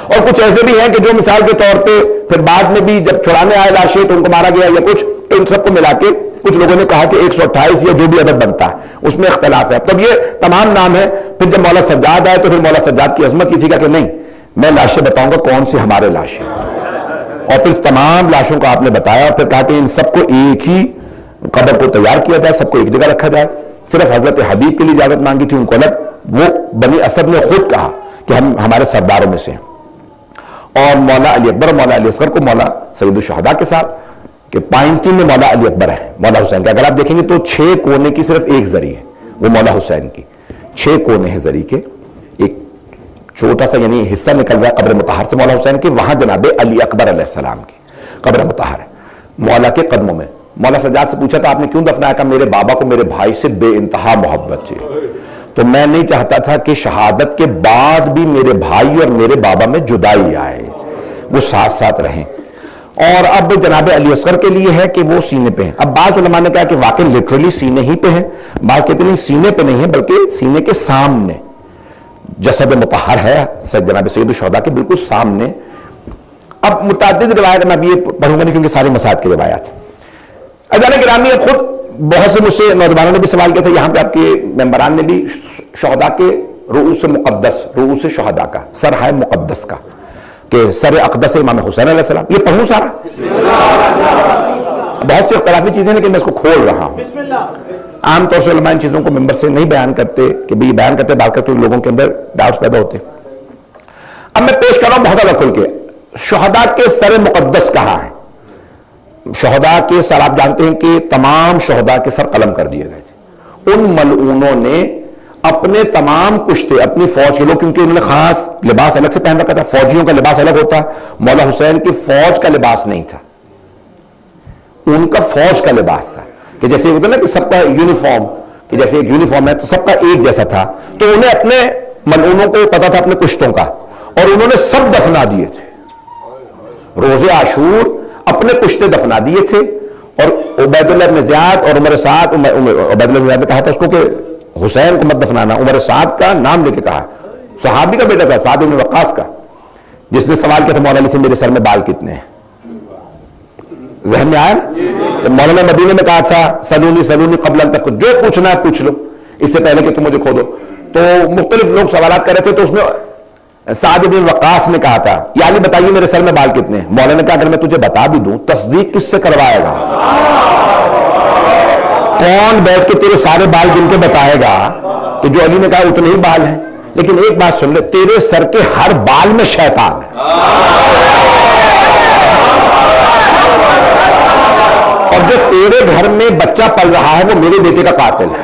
और कुछ ऐसे भी हैं कि जो मिसाल के तौर पे फिर बाद में भी जब छुड़ाने आए लाशें तो उनको मारा गया या कुछ, तो इन सबको मिला के कुछ लोगों ने कहा कि 128 या जो भी अदद बनता है उसमें इख्तलाफ है। तब ये तमाम नाम है। फिर जब मौला सज्जाद आए तो फिर मौला सज्जाद की अजमत कीजिएगा कि नहीं मैं लाशें बताऊंगा कौन सी हमारे लाशें, और फिर तमाम लाशों को आपने बताया और फिर कहा कि इन सबको एक ही कब्र को तैयार किया जाए, सबको एक जगह रखा जाए। सिर्फ हजरत हबीब के लिए इजाजत मांगी थी, उनको अलग। वो बनी असद ने खुद कहा कि हम हमारे सरदारों में से हैं। और मौला अली अकबर और मौला अली असगर को मौला सईदुल शुहदा के साथ कि पाइंती में मौला अली अकबर है मौला हुसैन के। अगर आप देखेंगे तो 6 कोने की सिर्फ एक जरी है, वो मौला हुसैन की 6 कोने हैं जरी के। एक छोटा सा यानी हिस्सा निकल रहा है कब्र मुतहर से मौला हुसैन के, वहां जनाबे अली अकबर अलैहिस्सलाम की कब्र मुतहर है मौला के कदमों में। मौला सज्जाद से पूछा था आपने क्यों दफनाया? का मेरे बाबा को मेरे भाई से बेइंतहा मोहब्बत थी, तो मैं नहीं चाहता था कि शहादत के बाद भी मेरे भाई और मेरे बाबा में जुदाई आए, वो साथ साथ रहें। और अब जनाब अली असगर के लिए है कि वो सीने पे हैं। अब बाज़ उलमा ने कहा कि वाकई लिटरली सीने ही पे है, बाज़ कहते नहीं सीने पे नहीं है बल्कि सीने के सामने जसद मुतहर है जनाब सैयद शुहदा के बिल्कुल सामने। अब मुतअद्दिद रिवायत में अब ये पढ़ूंगा नहीं क्योंकि सारे मसाइल की रिवायत। अज़ान गिरामी खुद बहुत से मुझसे नौजवानों ने भी सवाल किया था, यहां पे आपके मेंबरान ने भी शुहदा के रूस मुक़द्दस, रूस शुहदा का सर है मुक़द्दस का कि सर अक़दस इमाम हुसैन अलैहिस्सलाम, ये पढ़ूं सारा? बहुत सी इख्तिलाफी चीजें लेकिन मैं इसको खोल रहा हूं। आमतौर से उलमा इन चीजों को मेंबर से नहीं बयान करते कि भाई बयान करते बात करते लोगों के अंदर डाउट्स पैदा होते। अब मैं पेश कर रहा हूं बहुत अलग खुल के, शुहदा के सर मुक़द्दस कहां है? शुहदा के सर आप जानते हैं कि तमाम शुहदा के सर कलम कर दिए गए थे। उन मलऊनों ने अपने तमाम कुश्ते अपनी फौज के लोग, क्योंकि उन्होंने खास लिबास अलग से पहन रखा था, फौजियों का लिबास अलग होता, मौला हुसैन की फौज का लिबास नहीं था, उनका फौज का लिबास था कि जैसे होता ना कि सबका यूनिफॉर्म, कि जैसे एक यूनिफॉर्म है तो सबका एक जैसा था। तो उन्हें अपने मलऊनों को पता था अपने कुश्तों का, और उन्होंने सब दफना दिए थे। रोजे आशूर अपने कुश्ते दफना दिए थे। और उबैदुल्लाह इब्न ज़ियाद और उमर साद, उबैदुल्लाह इब्न ज़ियाद ने कहा था उसको कि हुसैन को मत दफनाना, उमर साद का नाम लेके कहा, सहाबी का बेटा था साद इब्न वक्कास का, जिसने सवाल किया था मौला अली से मेरे सर में बाल कितने हैं? ज़हन में आया? तो मौलाना मदीने में कहा था सलूनी सलूनी क़ब्ल अन तफ़क़ुद, जो पूछना है पूछ लो इससे पहले कि तुम मुझे खोदो। तो मुख्तलिफ लोग सवाल कर रहे थे, तो उसमें साद इब्न वक्कास ने कहा था यानी बताइए मेरे सर में बाल कितने हैं? मौलाना ने कहा अगर मैं तुझे बता भी दूं तस्दीक किससे करवाएगा? कौन बैठ के तेरे सारे बाल गिन के बताएगा कि जो अली ने कहा उतने ही बाल हैं? लेकिन एक बात सुन ले, तेरे सर के हर बाल में शैतान है, और जो तेरे घर में बच्चा पल रहा है वो मेरे बेटे का कातिल है।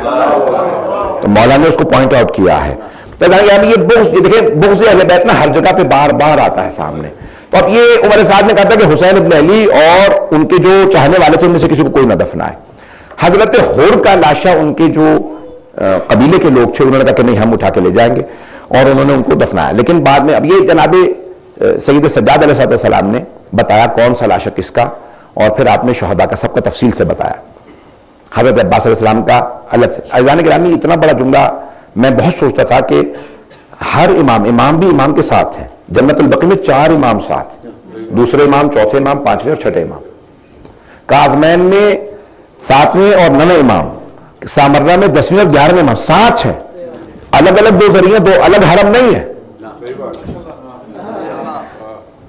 तो मौलाना ने उसको पॉइंट आउट किया है। तो ये बुग़्ज़, देखिए बुग़्ज़ अहले बैत ना हर जगह पे बार बार आता है सामने। तो अब ये उमर साद ने कहा था कि हुसैन इब्न अली और उनके जो चाहने वाले थे उनमें से किसी को कोई ना दफनाए। हजरत हुर का लाशा उनके जो कबीले के लोग थे उन्होंने कहा कि नहीं हम उठा के ले जाएंगे, और उन्होंने उनको दफनाया। लेकिन बाद में अब ये जनाबे सैयद सज्जाद अलैहिस्सलाम ने बताया कौन सा लाशा किसका, और फिर आपने शुहदा का सबका तफसील से बताया। हजरत अब्बास अलैहिस्सलाम का अलग से। अज़ान गिरामी इतना बड़ा जुमला मैं बहुत सोचता था कि हर इमाम भी इमाम के साथ है। जन्नतुल बक़ी में 4 इमाम साथ, दूसरे इमाम, चौथे इमाम, 5वें और 6ठे इमाम। काज़मैन में 7वें और 9वें इमाम, सामर्रा में 10वें और 11वें इमाम, 7 है। अलग अलग 2 जरिए, 2 अलग हरम नहीं है।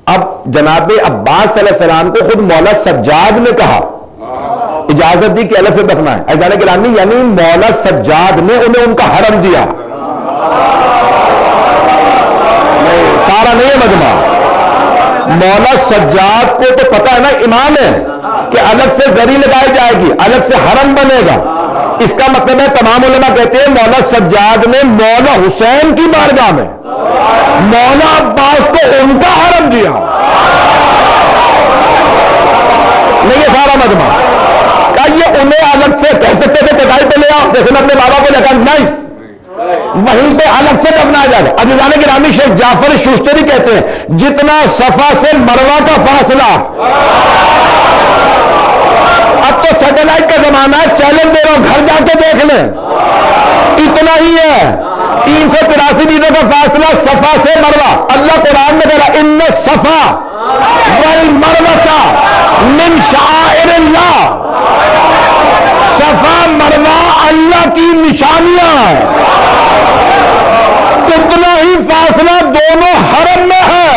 अब जनाबे अब्बास अलैहिस्सलाम को खुद मौला सज्जाद ने कहा, इजाजत दी कि अलग से दफना है। अज़ान गिरामी यानी मौला सज्जाद ने उन्हें उनका हरम दिया, नहीं सारा नहीं है मजमा। मौला सज्जाद को तो पता है ना इमाम है, कि अलग से जरी लगाई जाएगी, अलग से हरम बनेगा। इसका मतलब है तमाम उलमा कहते हैं मौला सज्जाद ने मौला हुसैन की बारगाह में मौला अब्बास को उनका हरम दिया। नहीं ये सारा मजमा क्या ये उन्हें अलग से कह सकते थे चटाई पे ले आओ, जैसे मैं अपने बाबा को लेकर, नहीं, वहीं पे अलग से दफना जाए। अजीजान गिरामी शेख जाफर शुश्तरी कहते हैं जितना सफा से मरवा का फासला, अब तो सैटेलाइट का जमाना है, चैलेंज दे रहा हूं, घर जाके देख लें, इतना ही है। 383 मीटर का फासला सफा से मरवा। अल्लाह कुरान में कह रहा इन्न सफा वल मरवता मिन शाइरिल्लाह, सफा मरवा अल्लाह की निशानियां हैं। इतना ही फासला दोनों हरम में है।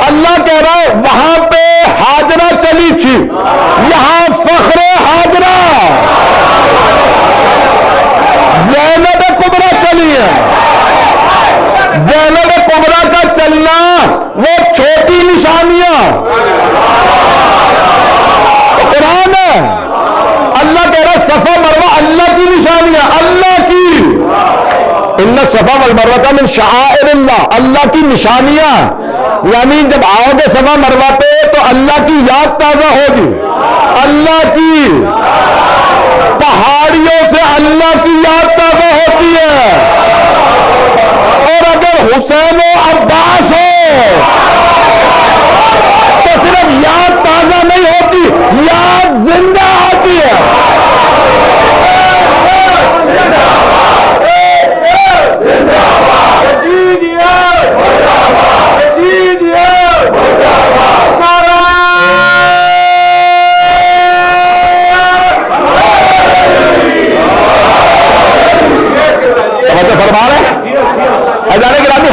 अल्लाह कह रहा है वहां पे हाजरा चली थी, यहां फख्रे हाजरा ज़ैनब कुबरा चली है। ज़ैनब कुबरा का चलना वो छोटी निशानियां कुरान है। अल्लाह कह रहा सफा मरवा अल्लाह की निशानियां, अल्लाह की। इन्ना सफा वल मरवा मिन शाइरिल्लाह, अल्लाह की निशानियां। यानी जब आओगे सफा मरवा पे तो अल्लाह की याद ताजा होगी, अल्लाह की पहाड़ियों से अल्लाह की याद ताजा होती है। और अगर हुसैन अब्बास हो तो सिर्फ याद ताजा नहीं होती, याद जिंदा होती है।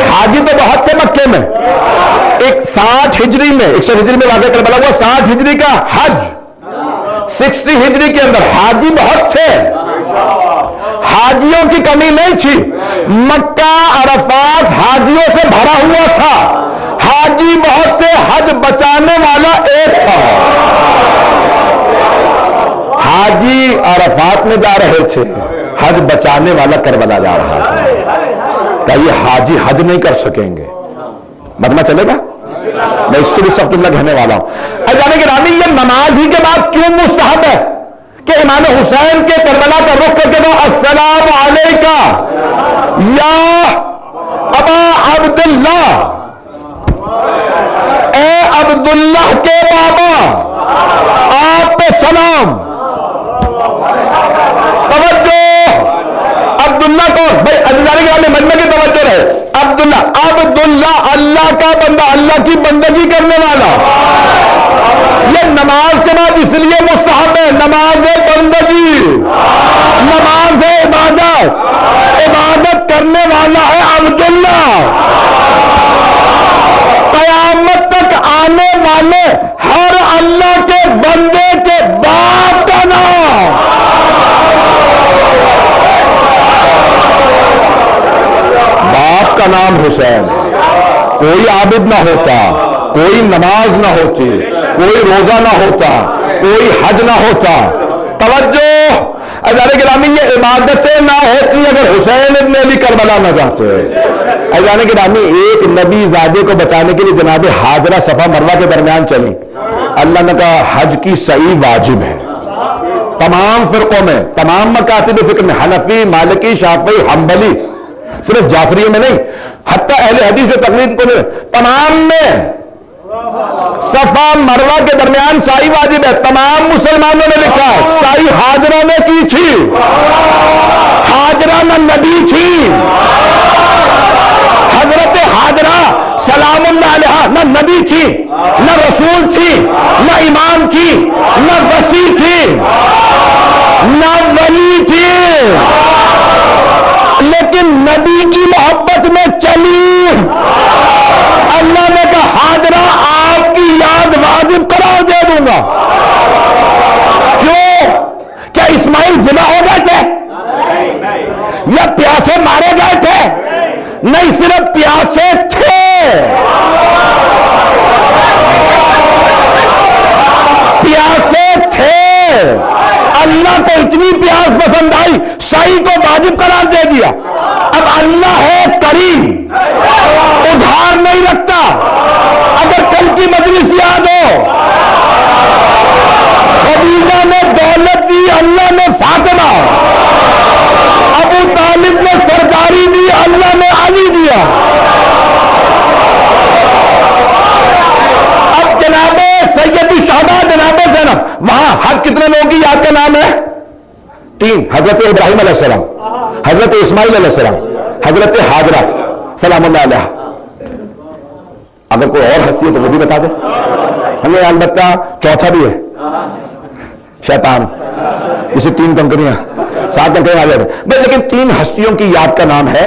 हाजी तो बहुत थे मक्के में, एक 60 हिजरी में 61 हिजरी में वाक़या करबला हुआ, 60 हिजरी का हज, 60 हिजरी के अंदर हाजी बहुत थे, हाजियों की कमी नहीं थी। मक्का अरफात हाजियों से भरा हुआ था, हाजी बहुत थे, हज बचाने वाला एक था। हाजी अरफात में जा रहे थे, हज बचाने वाला करबला जा रहा था। क्या ये हाजी हज नहीं कर सकेंगे? मतलब चलेगा? मैं इससे भी सख्त जुमला कहने वाला हूं। अजाने की रानी ये नमाज ही के बाद क्यों मुस्तहब है कि इमाम हुसैन के करबला का रुख करके दो अस्सलाम अलैका या अबा अब्दुल्ला, ए अब्दुल्लाह के बाबा आप पे सलाम। तवज्जो, अब्दुल्ला कौन भाई? अज़ीज़ान गिरामी मजमे की तवज्जो रहे। अब्दुल्ला, अब्दुल्ला अल्लाह का बंदा, अल्लाह की बंदगी करने वाला। ये नमाज के बाद इसलिए मुस्तहब है, नमाज बंदगी, नमाज इबादत, इबादत करने वाला है अब्दुल्ला। कयामत तक आने वाले हर अल्लाह के बंदे के बाप का नाम बाप का नाम हुसैन। कोई आबिद ना होता, कोई नमाज ना होती, कोई रोजा ना होता, कोई हज ना होता। तवज्जो अज़ारे गिरामी, ये इबादतें ना होती अगर हुसैन इब्न अली करबला ना जाते। अज़ारे गिरामी, एक नबी ज़ादे को बचाने के लिए जनाब हाजरा सफा मरवा के दरमियान चली। अल्लाह ने कहा हज की सही वाजिब है। तमाम फिरकों में, तमाम मकातिब फिक्र में, हनफी, मालिकी, शाफी, हम्बली, सिर्फ जाफरियों में नहीं, हत्ता अहले हदीस तकलीफ को तमाम में सफा मरवा के दरमियान साई वाजिब है। तमाम मुसलमानों ने लिखा है साई हाजरा ने की थी। हाजरा न नबी थी, हजरत हाजरा सलामुल्लाह अलैहा न नबी थी, न रसूल थी, न इमाम थी, न वसी थी, न वली थी, लेकिन नबी की मोहब्बत में चली। अल्लाह ने कहा हाजरा आपकी याद वाजिब करार दे दूंगा। क्यों? क्या इस्माइल जिंदा हो गए थे या प्यासे मारे गए थे? नहीं, सिर्फ प्यासे थे। वहां हज कितने लोगों की याद का नाम है? 3। हजरत इब्राहिम अलैहिस्सलाम, हजरत इस्माइल अलैहिस्सलाम, हजरत हाजरा सलामुल्लाह अलैहा। अगर कोई और हस्ती है तो वो भी बता दे हमें। अलबत्ता चौथा भी है, शैतान, इसे 3 कंकरियां 7 कंकरियां आ जाते। लेकिन 3 हस्तियों की याद का नाम है।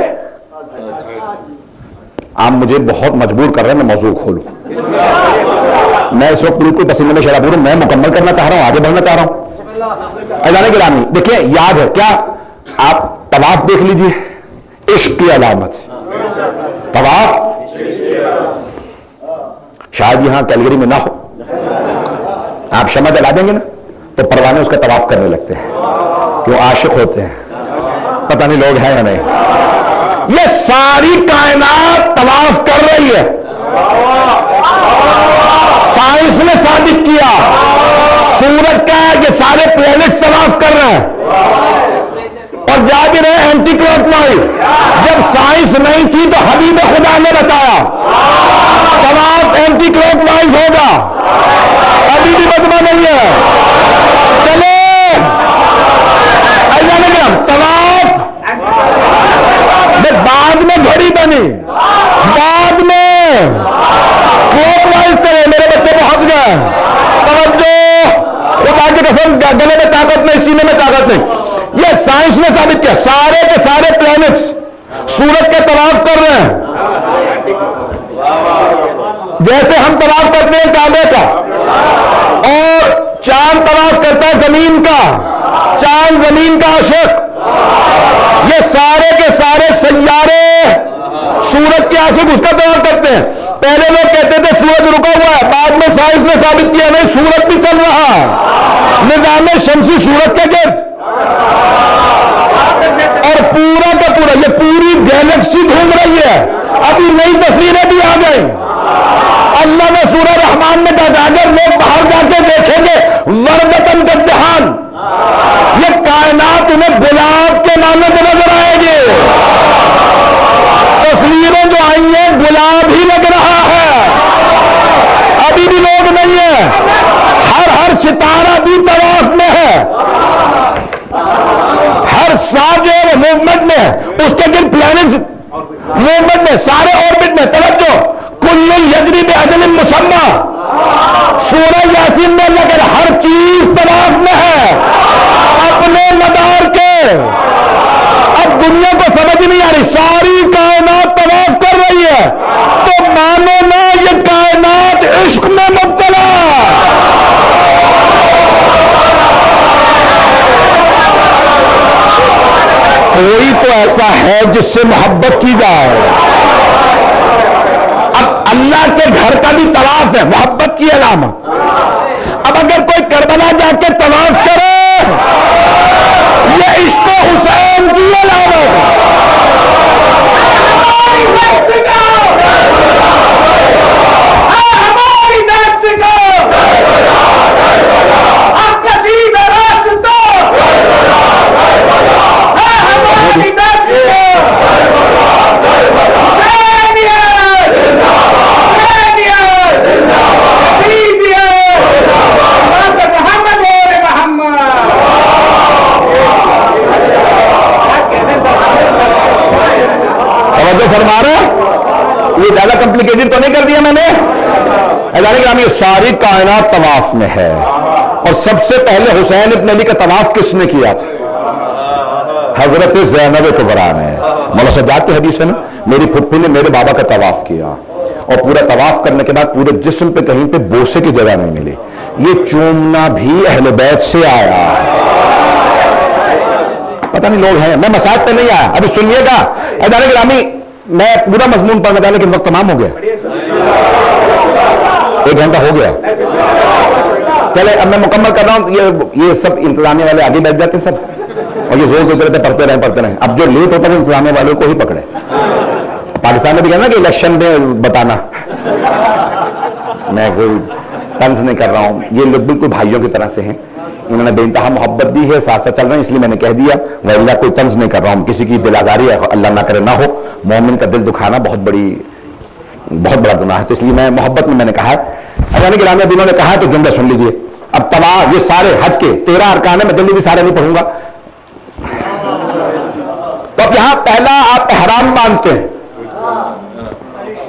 आप मुझे बहुत मजबूर कर रहे हैं मैं मौजू खोलूं। मैं इस वक्त बिल्कुल पसीने में शराबूर हूं, मैं मुकम्मल करना चाह रहा हूं, आगे बढ़ना चाह रहा हूं। अजाने गिरामी देखिए, याद है क्या? आप तवाफ देख लीजिए, इश्क की अलामत। तवाफ शायद यहां कैलगरी में ना हो, आप शमा जला देंगे ना तो परवाने उसका तवाफ करने लगते हैं, क्यों? आशिक होते हैं। पता नहीं लोग हैं या नहीं। ये सारी कायनात तवाफ कर रही है। साइंस ने साबित किया, सूरज का ये सारे प्लेनेट तवाफ कर रहे हैं और जा भी रहे एंटी क्लॉकवाइज। जब साइंस नहीं थी तो हबीब खुदा ने बताया तवाफ एंटी क्लॉकवाइज होगा। अभी भी बदमा नहीं है। चले तवाफ बाद में घड़ी बनी, बाद में क्लॉकवाइज चले। मेरे बच्चे पहुंच गए। तवज्जो, खुदा की कसम, गले में ताकत नहीं, सीने में ताकत नहीं। यह साइंस ने साबित किया। सारे के सारे प्लैनेट्स सूरज के तवाफ कर रहे हैं। जैसे हम तवाफ करते हैं काबे का, और चांद तवाफ करता है जमीन का, चांद जमीन का आशिक। ये सारे के सारे सैयारे सूरज के आशिक उसका तवाफ करते हैं। पहले लोग कहते थे सूरज रुका हुआ है, बाद में साइंस ने साबित किया नहीं, सूरज भी चल रहा है। निजाम शमसी सूरज के गिर्द, और पूरा का पूरा ये पूरी गैलेक्सी घूम रही है। अभी नई तस्वीरें भी आ गई। अल्लाह ने सूरह रहमान में कहा अगर लोग बाहर जाके देखेंगे वर्दतन का जहान, ये कायनात उन्हें गुलाब के नामे पे नजर आएगी। तस्वीरें जो आई हैं गुलाब ही लग रहा है। अभी भी लोग नहीं है। हर सितारा भी तवाफ में है, हर साज मूवमेंट में है, उसके गिर प्लैनेट मूवमेंट में, सारे ऑर्बिट में। तवज्जो, कुल्लु यजरी बिअजल मुसम्मा। सूरह यासीन में लगे हर चीज तवाफ में है अपने मदार के। अब दुनिया को समझ नहीं आ रही, सारी कायनात तवाफ कर रही है, तो मानो ना ये कायनात इश्क में मुब्तला। कोई तो ऐसा है जिससे मोहब्बत की जाए। अब अल्लाह के घर का भी तवाफ है, मोहब्बत की अलामत। अब अगर कोई करबला जाके तवाफ करे, ये इश्क हुसैन की अलामत है। फरमा रहा, ये ज्यादा कॉम्प्लिकेटेड तो नहीं कर दिया मैंने? ये सारी कायनात तवाफ में है। और सबसे पहले हुसैन इब्न अली का तवाफ किसने किया था? हजरत ज़ैनब कुबरा ने। मौला सज्जाद की हदीस है ना, मेरी फुप्पी ने मेरे बाबा का तवाफ किया, और पूरा तवाफ करने के बाद पूरे जिस्म पे कहीं पे बोसे की जगह नहीं मिली। ये चूमना भी अहले बैत से आया। पता नहीं लोग हैं, मैं मसाज पे नहीं आया। अभी सुनिएगा अदारे गिरामी, मैं पूरा मजमून पढ़ना चाहने के वक्त तमाम हो गया, 1 घंटा हो गया। चले अब मैं मुकम्मल कर रहा हूं। ये सब इंतजामिया वाले आगे बैठ जाते सब, और ये जोर देते रहते पढ़ते रहे। अब जो लेट होता है इंतजामिया वालों को ही पकड़े। पाकिस्तान में भी कहना कि इलेक्शन में बताना, मैं कोई तंज नहीं कर रहा हूं। ये लोग बिल्कुल भाइयों की तरह से हैं, उन्होंने बेइंतहा मोहब्बत दी है, साथ साथ चल रहे हैं, इसलिए मैंने कह दिया। वल्लाह कोई तंज नहीं कर रहा हूं, किसी की दिल आजारी अल्लाह ना करे ना हो। मोमिन का दिल दुखाना बहुत बड़ा गुनाह है, तो इसलिए मैं मोहब्बत में मैंने कहा। अगर गिरामी अभी उन्होंने कहा तो जुमला सुन लीजिए। अब तवाफ, ये सारे हज के 13 अरकान है, मैं जल्दी भी सारे नहीं पढ़ूंगा। तो अब यहां पहला आप एहराम बांधते हैं,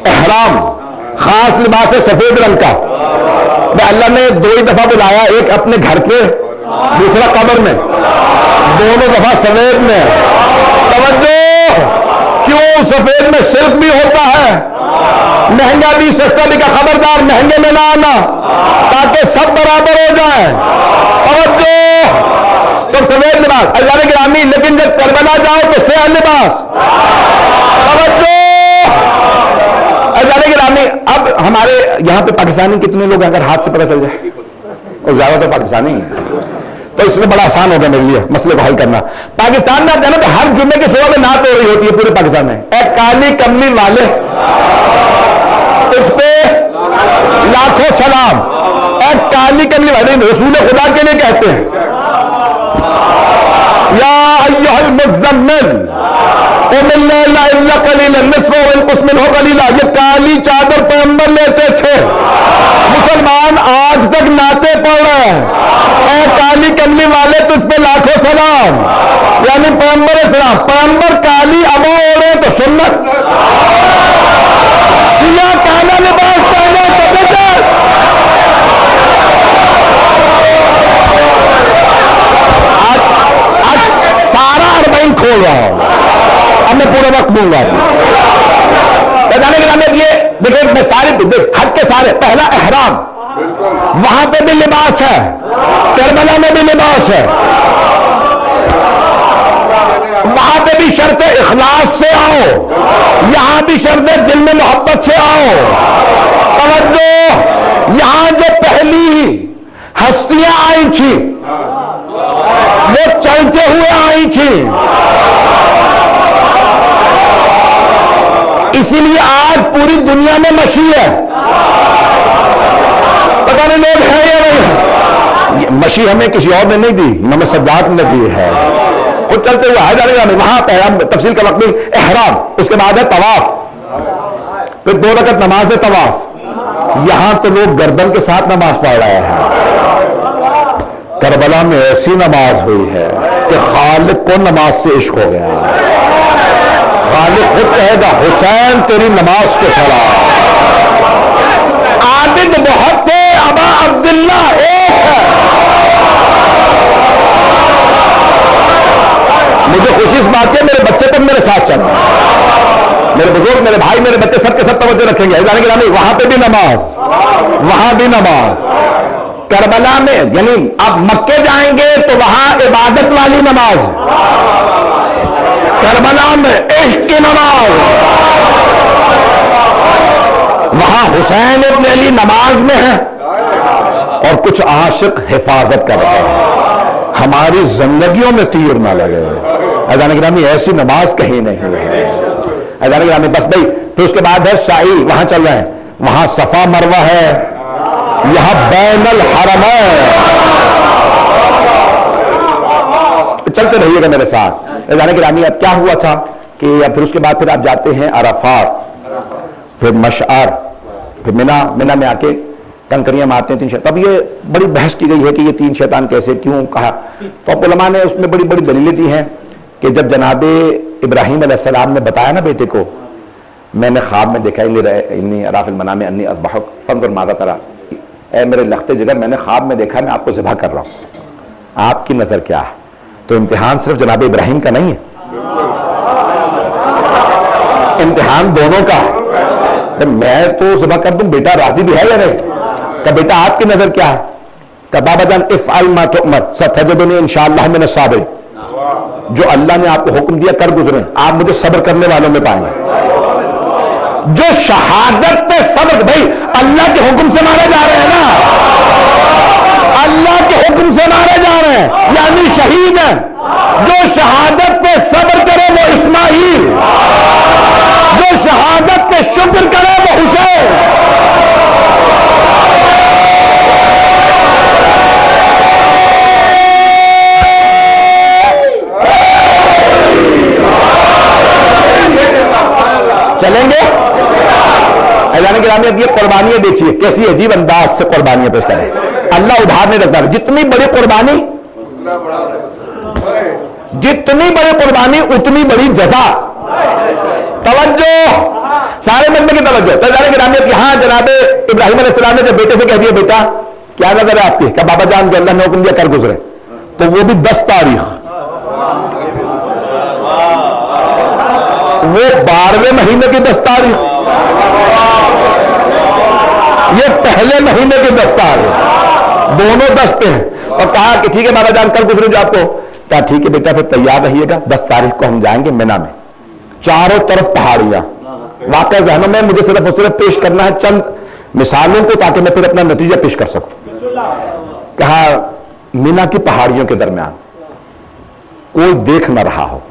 एहराम खास लिबास है सफेद रंग का। अल्लाह ने 2 ही दफा बुलाया, एक अपने घर पे, दूसरा कब्र में, दोनों दफा सफेद में। तवज्जो, क्यों सफेद में सिल्क भी होता है, महंगा भी सस्ता भी का, खबरदार महंगे में ना आना ताकि सब बराबर हो जाए। तवज्जो, तो सफेद लिबास अल्लाह गिरामी, लेकिन जब करबला जाओ तो स्याह लिबास। तवज्जो अल्लाह गिरामी। अब हमारे यहां पे पाकिस्तानी कितने लोग अगर हाथ से पता चल जाए, और ज्यादा तो पाकिस्तानी, तो इसमें बड़ा आसान हो गया मेरे लिए मसले को हल करना। पाकिस्तान में आप जाना तो हर जुम्मे की सुबह में नात हो रही होती है पूरे पाकिस्तान में, ए काली कमली वाले तुझ पे लाखों सलाम, ए काली कमली वाले रसूल खुदा के लिए कहते हैं, या अय्युहल मुज़्ज़म्मिल कलीला, ये काली चादर पैगंबर लेते थे, मुसलमान आज तक नाते पढ़ रहे हैं, ए काली कमली वाले तुझ पे लाखों सलाम, यानी पैगंबर सलाम। पैगंबर काली अबा ओढ़े तो सुन्नत, सिया काला लिबास पहने तो बिदअत। आज सारा अरबईन खोल रहा हूं, अब मैं पूरा वक्त दूंगा। बताने के नाम ये देखिए, मैं सारे हज के सारे, पहला एहराम, वहां पे भी लिबास है, करबला में भी लिबास है, वहां पे भी शर्त इखलास से आओ, यहां भी शर्त दिल में मोहब्बत से आओ। तवज्जो, यहां जो पहली हस्तियां आई थी वो चलते हुए आई थी, इसीलिए आज पूरी दुनिया में मशी है। पता नहीं लोग हैं या नहीं, मशी हमें किसी और ने नहीं दी, हमें सज्जाद ने दी है, खुद चलते हुए है जाने जाने। वहां पर तफसील का वक्त नहीं, एहराम, उसके बाद है तवाफ, फिर 2 रकत नमाज है तवाफ। यहां तो लोग गर्दन के साथ नमाज पढ़ रहे हैं। करबला में ऐसी नमाज हुई है कि खालिक को नमाज से इश्क हो गया। खालिक खुद कहेगा, हुसैन तेरी नमाज को सलाम। आबिद बहुत थे, अबा अब्दुल्ला एक है। मुझे खुशी इस बात है, मेरे बच्चे तक मेरे साथ चल रहे हैं, मेरे बुजुर्ग, मेरे भाई, मेरे बच्चे सबके सब तवज्जो रखेंगे। जाने के वहां पे भी नमाज, वहां भी नमाज। करबला में यानी आप मक्के जाएंगे तो वहां इबादत वाली नमाज, करबला में इश्क की नमाज, वहां हुसैन इब्न अली नमाज में है और कुछ आशिक हिफाजत कर रहे हैं। हमारी जिंदगियों में तीर ना लगे। अज़ान गिरामी, ऐसी नमाज कहीं नहीं है। अज़ान गिरामी, बस भाई, फिर उसके बाद है साई, वहां चल रहे हैं, वहां सफा मरवा है, यहां बैनल हरम है। चलते रहिएगा मेरे साथ। अज़ान गिरामी, अब क्या हुआ था कि फिर उसके बाद फिर आप जाते हैं अराफात, फिर मशआर, फिर मिना में आके कंकरियां मारते हैं 3 शैतान। तब ये बड़ी बहस की गई है कि ये 3 शैतान कैसे, क्यों कहा। तो उलमा ने उसमें बड़ी बड़ी दलीलें दी हैं कि जब जनाबे इब्राहिम अलैहिस्सलाम ने बताया ना बेटे को, मैंने ख्वाब में देखा, इन्नी राफिल मना में अन्नी अज़बहुक फंज़ुर माज़ा तरा, ऐ मेरे लख्ते जिगर, मैंने ख्वाब में देखा मैं आपको ज़िबह कर रहा हूं, आपकी नजर क्या है। तो इम्तिहान सिर्फ जनाबे इब्राहिम का नहीं है, इम्तिहान दोनों का है। मैं तो ज़िबह कर दूं, बेटा राजी भी है या नहीं? का बेटा आपकी नजर क्या है? का बाबा जान इफ़अल मा तुअमर सतजदुनी इंशाअल्लाह मिन अस्साबिरीन, जो अल्लाह ने आपको हुक्म दिया कर गुजरे, आप मुझे सब्र करने वालों में पाएंगे। जो शहादत पे सब्र, भाई अल्लाह के हुक्म से मारे जा रहे हैं ना, अल्लाह के हुक्म से मारे जा रहे हैं, यानी शहीद हैं। जो शहादत पे सब्र करे वो इस्माईल, जो शहादत पे शुक्र करे वो हुसैन। चलेंगे अज़ान गिरामी, अब ये कुर्बानियां देखिए कैसी अजीब अंदाज से कुर्बानियां पेश करें। अल्लाह उधार नहीं रखता। जितनी बड़ी कुर्बानी उतनी बड़ी जजा। तवज्जो, सारे बंदे की तवज्जो। तो हाँ जनाबे इब्राहिम अलैहिस्सलाम ने जब बेटे से कह दिया बेटा क्या नजर है आपकी, क्या बाबा जान के अल्लाह ने हुक्म दिया कर गुजरे, तो वो भी 10 तारीख, वो 12वें महीने की 10 तारीख, ये पहले महीने की 10 तारीख, दोनों 10 पे हैं। और कहा कि ठीक है बाबा जान कल गुजरे जो आपको, कहा ठीक है बेटा फिर तैयार रहिएगा, 10 तारीख को हम जाएंगे मिना में। चारों तरफ पहाड़ियां, वाकई जहनों में मुझे सिर्फ और सिर्फ पेश करना है चंद मिसालों को ताकि मैं फिर अपना नतीजा पेश कर सकूं। कहा मीना की पहाड़ियों के दरमियान कोई देख न रहा हो,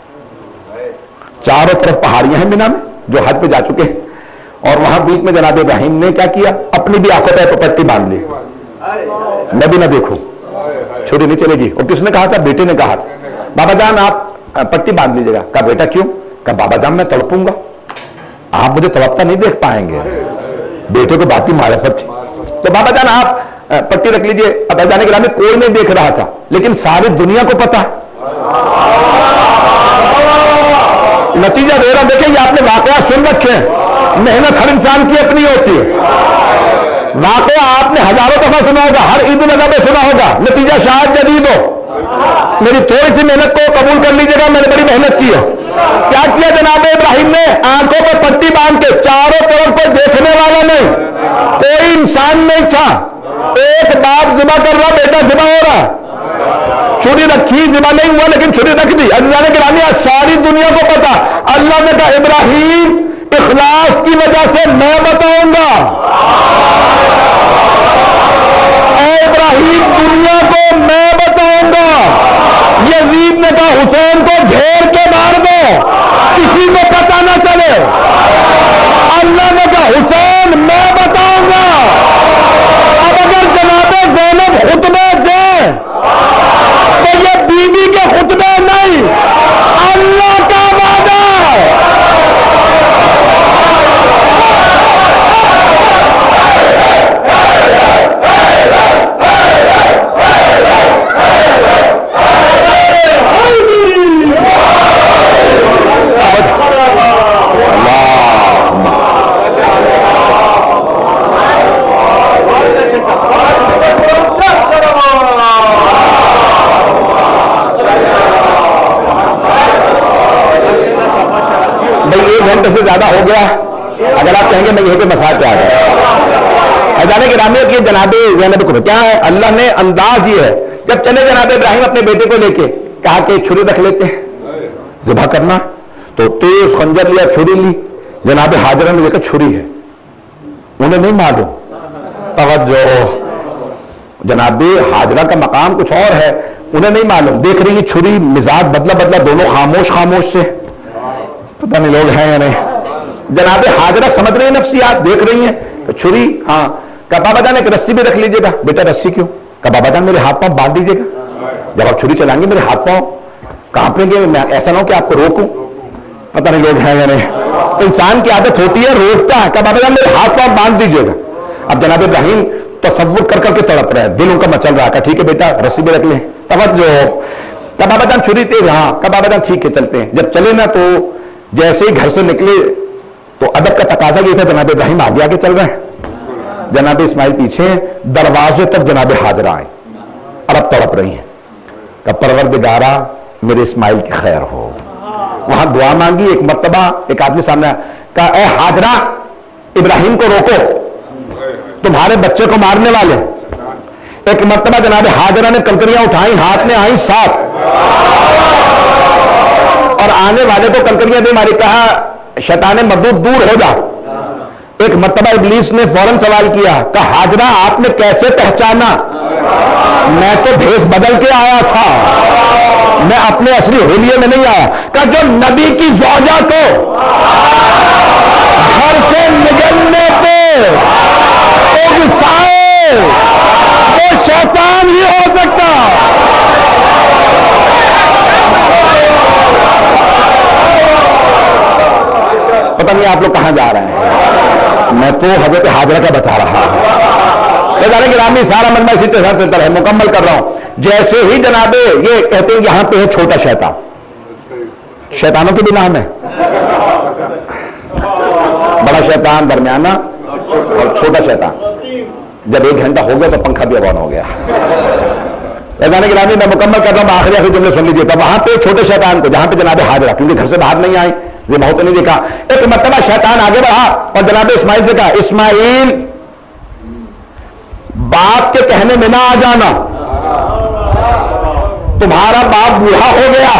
चारों तरफ पहाड़ियां हैं मीना में, जो हज पे जा चुके हैं, और वहां बीच में जनाब इब्राहिम ने क्या किया, अपनी भी आंखों पर पट्टी बांध ली, मैं भी ना देखूं, छुरी नहीं चलेगी। और किसने कहा था, बेटे ने कहा था बाबा जान आप पट्टी बांध लीजिएगा। कहा बेटा क्यों, कहा बाबा जान मैं तड़पूंगा, आप मुझे तड़पता नहीं देख पाएंगे। बेटे को बात की मारिफत थी, तो बाबा जान आप पट्टी रख लीजिए। अब जाने के में कोई नहीं देख रहा था, लेकिन सारी दुनिया को पता। नतीजा दे रहा, देखिए ये आपने वाकया सुन रखे, मेहनत हर इंसान की अपनी होती है। वाकया आपने हजारों दफा सुना होगा, हर ईद उल अज़हा पे सुना होगा, नतीजा शायद जदीद हो। मेरी थोड़ी सी मेहनत को कबूल कर लीजिएगा, मैंने बड़ी मेहनत की है। क्या किया जनाब इब्राहिम ने, आंखों पर पट्टी बांध के, चारों तरफ कोई देखने वाला नहीं, कोई इंसान नहीं था। एक बाप जिबा कर रहा, बेटा जिबा हो रहा, छुरी रखी, जिबा नहीं हुआ लेकिन छुरी रख दी। अज़ीज़ान गिरामी सारी दुनिया को पता। अल्लाह ने कहा इब्राहिम इखलास की वजह से मैं बताऊंगा, इब्राहिम दुनिया को मैं बताऊंगा। यजीद ने कहा हुसैन को घेर के मार दो, किसी को पता ना चले। अल्लाह ने कहा हुसैन मैं बताऊंगा। अब अगर जनाबे ज़ैनब खुतबे दें तो ये बीवी के खुतबे नहीं, अल्लाह का वादा। घंटे से ज्यादा हो गया, अगर आप कहेंगे मैं यहीं पे मसाज पे आ गया। जाने के रामी की जनाबे ज़ैनब को क्या है, अल्लाह ने अंदाज ये है, जब चले जनाब इब्राहिम अपने बेटे को लेके, कहा कि छुरी रख लेते हैं ज़िबा करना, तो तेज खंजर लिया, छुरी ली। जनाब हाजरा ने देखा छुरी है, उन्हें नहीं मालूम। तवज्जो, जनाब हाजरा का मकाम कुछ और है, उन्हें नहीं मालूम। देख रही है छुरी, मिजाज बदला बदला, दोनों खामोश खामोश से, पता नहीं लोग हैं या नहीं। जनाब हाजरा समझ रही है नफ्सियात, देख रही हैं तो छुरी, हाँ। कहा बाबा जान एक रस्सी भी रख लीजिएगा। बेटा रस्सी क्यों, कहा बाबा जान मेरे हाथ पांव बांध दीजिएगा, जब आप छुरी चलाएंगे मेरे हाथ पांव कांपेंगे, मैं ऐसा ना हो कि आपको रोकूं। पता नहीं लोग हैं या नहीं। तो इंसान की आदत होती है रोकता है, कहा बाबा जान मेरे हाथ पांव बांध दीजिएगा। अब जनाब इब्राहिम तसव्वुर कर करके तड़प रहे हैं, दिल उनका मचल रहा है। ठीक है बेटा रस्सी भी रख ले, तवज्जो। कहा बाबा जान छुरी तेज, हाँ। कहा बाबा जान ठीक है चलते हैं। जब चले ना तो जैसे ही घर से निकले तो अदब का तकाजा ये था, जनाब इब्राहिम आगे आगे चल रहे हैं, जनाब इस्माइल पीछे, दरवाजे तक जनाब हाजरा आए और अब तड़प रही हैं। कब परवरदिगारा मेरे इस्माइल की खैर हो। वहां दुआ मांगी, एक मर्तबा एक आदमी सामने आया, कहा ए हाजरा इब्राहिम को रोको, तुम्हारे बच्चे को मारने वाले। एक मर्तबा जनाब हाजरा ने कंकरियां उठाई, हाथ में आई 7 और आने वाले को कंकरियां दे मारी। कहा शैताने मरदूद दूर हो जा। एक मर्तबा इब्लीस ने फौरन सवाल किया, कहा हाजरा आपने कैसे पहचाना, मैं तो भेष बदल के आया था, मैं अपने असली हुलिये में नहीं आया। कहा जो नबी की ज़ौजा को घर से निकलने पे उकसाए वो शैतान ही हो सकता। पता नहीं आप लोग कहां जा रहे हैं, मैं तो हजरत हाजरा का बता रहा हूं। गिरामी सारा मजमा इसी तरह से है, मुकम्मल कर रहा हूं। जैसे ही जनाबे ये कहते हैं यहां पे है छोटा शैतान, शैतानों के भी नाम है, बड़ा शैतान, दरमियाना और छोटा शैतान। जब 1 घंटा हो गया तो पंखा भी ऑन हो गया। गिरामी मैं मुकम्मल कर रहा हूं, आखिरी जुमले सुन लीजिए। तो वहां पे छोटे शैतान को जहां पे जनाबे हाजिरा, क्योंकि घर से बाहर नहीं आए, ये बहुत नहीं देखा, एक मर्तबा शैतान आगे बढ़ा और जनाबे इस्माइल से कहा, इस्माइल बाप के कहने में ना आ जाना, तुम्हारा बाप बूढ़ा हो गया,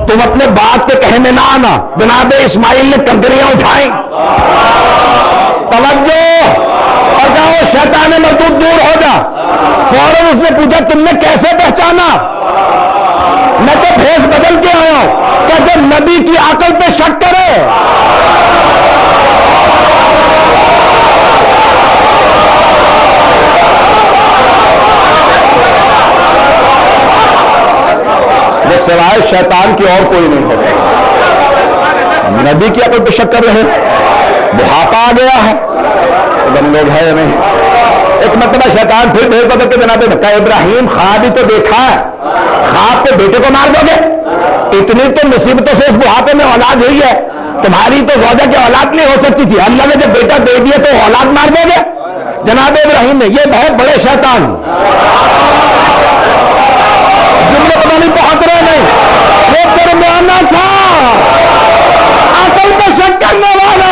तुम अपने बाप के कहने ना आना। जनाबे इस्माइल ने कंकरियां उठाई, तवज्जो, और कहा शैतान मरदूद दूर हो जा। फौरन उसने पूछा तुमने कैसे पहचाना? मैं तो भेष बदल के आया हूं। क्या जब नबी की अकल पे शक करे? ये सिवाय शैतान की और कोई नहीं हो सकता। नबी की अकल पे शक कर रहे हैं, बुढ़ापा आ गया है, लोग है नहीं। एक मतलब शैतान फिर भेज बदल के जनाबे कहा, इब्राहिम ख्वाब ही तो देखा है, ख्वाब पे बेटे को मार दोगे? इतनी तो मुसीबतों से इस बुढ़ापे में औलाद हुई है, तुम्हारी तो ज़ौजा की औलाद नहीं हो सकती थी, अल्लाह ने जब बेटा दे दिया तो औलाद मार दोगे? जनाबे इब्राहिम ने, ये बहुत बड़े शैतान, जुमले पता नहीं पहुंच रहे नहीं, वो दरमियाना था, अकल पे शक करने वाला।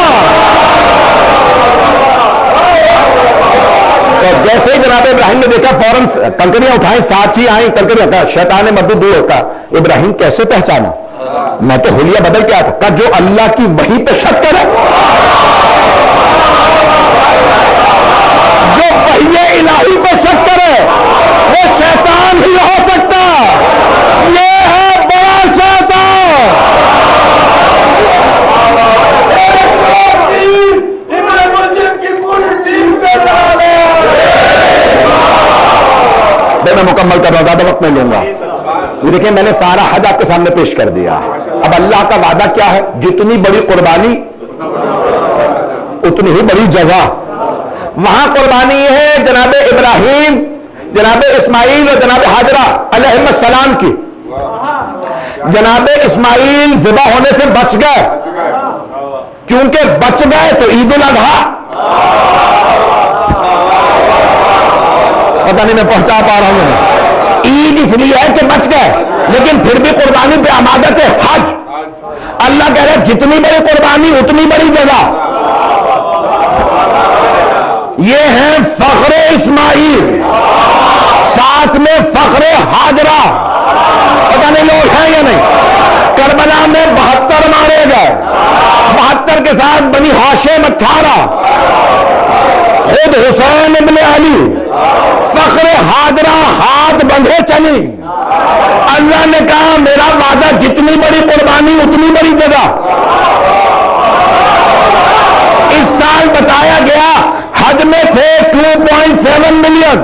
तो जैसे ही जनाब इब्राहिम ने देखा फौरन कंकरियां उठाई, साची आई कंकरियां, का शैतान मर्दूद दूर होता। इब्राहिम कैसे पहचाना? मैं तो हुलिया बदल के आया था। जो अल्लाह की वही पे शक करे, जो वही इलाही पे शक करे, वो शैतान ही हो सकता। ये है बड़ा शैतान। मैं मुकम्मल कर रहा हूं, ज्यादा वक्त नहीं लूंगा। देखिए मैंने सारा हज आपके सामने पेश कर दिया। अब अल्लाह का वादा क्या है? जितनी बड़ी कुर्बानी उतनी ही बड़ी जजा। वहां कुर्बानी है जनाबे इब्राहिम, जनाबे इस्माइल और जनाबे हाजरा अलैहिस्सलाम की। जनाबे इस्माइल ज़िबा होने से बच गए, क्योंकि बच गए तो ईद उल अज़हा, पता नहीं मैं पहुंचा पा रहा हूं। ईद इसलिए है कि बच गए, लेकिन फिर भी कुर्बानी पे आमादत है हज। अल्लाह कह रहे जितनी बड़ी कुर्बानी उतनी बड़ी जगह। ये है फख्रे इस्माइल, साथ में फख्रे हाजरा। पता नहीं लोग हैं या नहीं। करबला में 72 मारे गए, 72 के साथ बनी हाशिम 18, खुद हुसैन इब्ने अली, फख्रे हाजरा हाथ बंधे चली। अल्लाह ने कहा मेरा वादा जितनी बड़ी कुर्बानी उतनी बड़ी जगह। इस साल बताया गया हज में थे 2.7 मिलियन,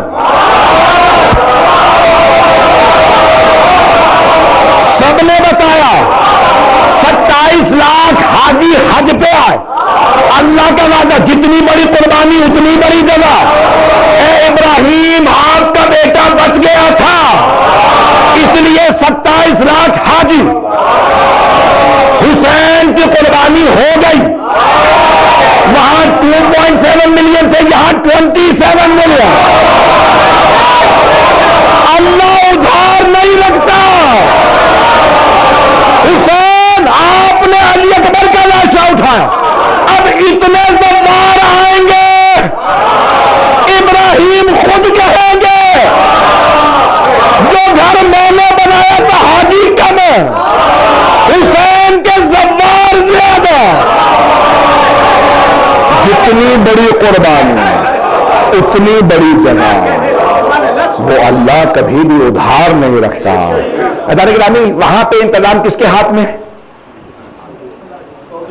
सबने बताया 27 लाख हाजी हज पे आए। अल्लाह का वादा जितनी बड़ी कुर्बानी उतनी बड़ी जगह। ए इब्राहिम आपका बेटा बच गया था, इसलिए 27 लाख हाजी। हुसैन की कुर्बानी हो गई, वहां 2.7 मिलियन से यहां 27 मिलियन। अल्लाह उधार नहीं रखता। हुसैन आपने अली अकबर का लाशा उठाया, अब इतने ज़ब्बार आएंगे, इब्राहिम खुद कहेंगे जो घर मैंने बनाया था हाजी कम है, हुसैन के ज़ब्बार ज्यादा। जितनी बड़ी कुर्बानी उतनी बड़ी जगह। वो अल्लाह कभी भी उधार नहीं रखता। अदारे गिरामी, वहां पे इंतजाम किसके हाथ में?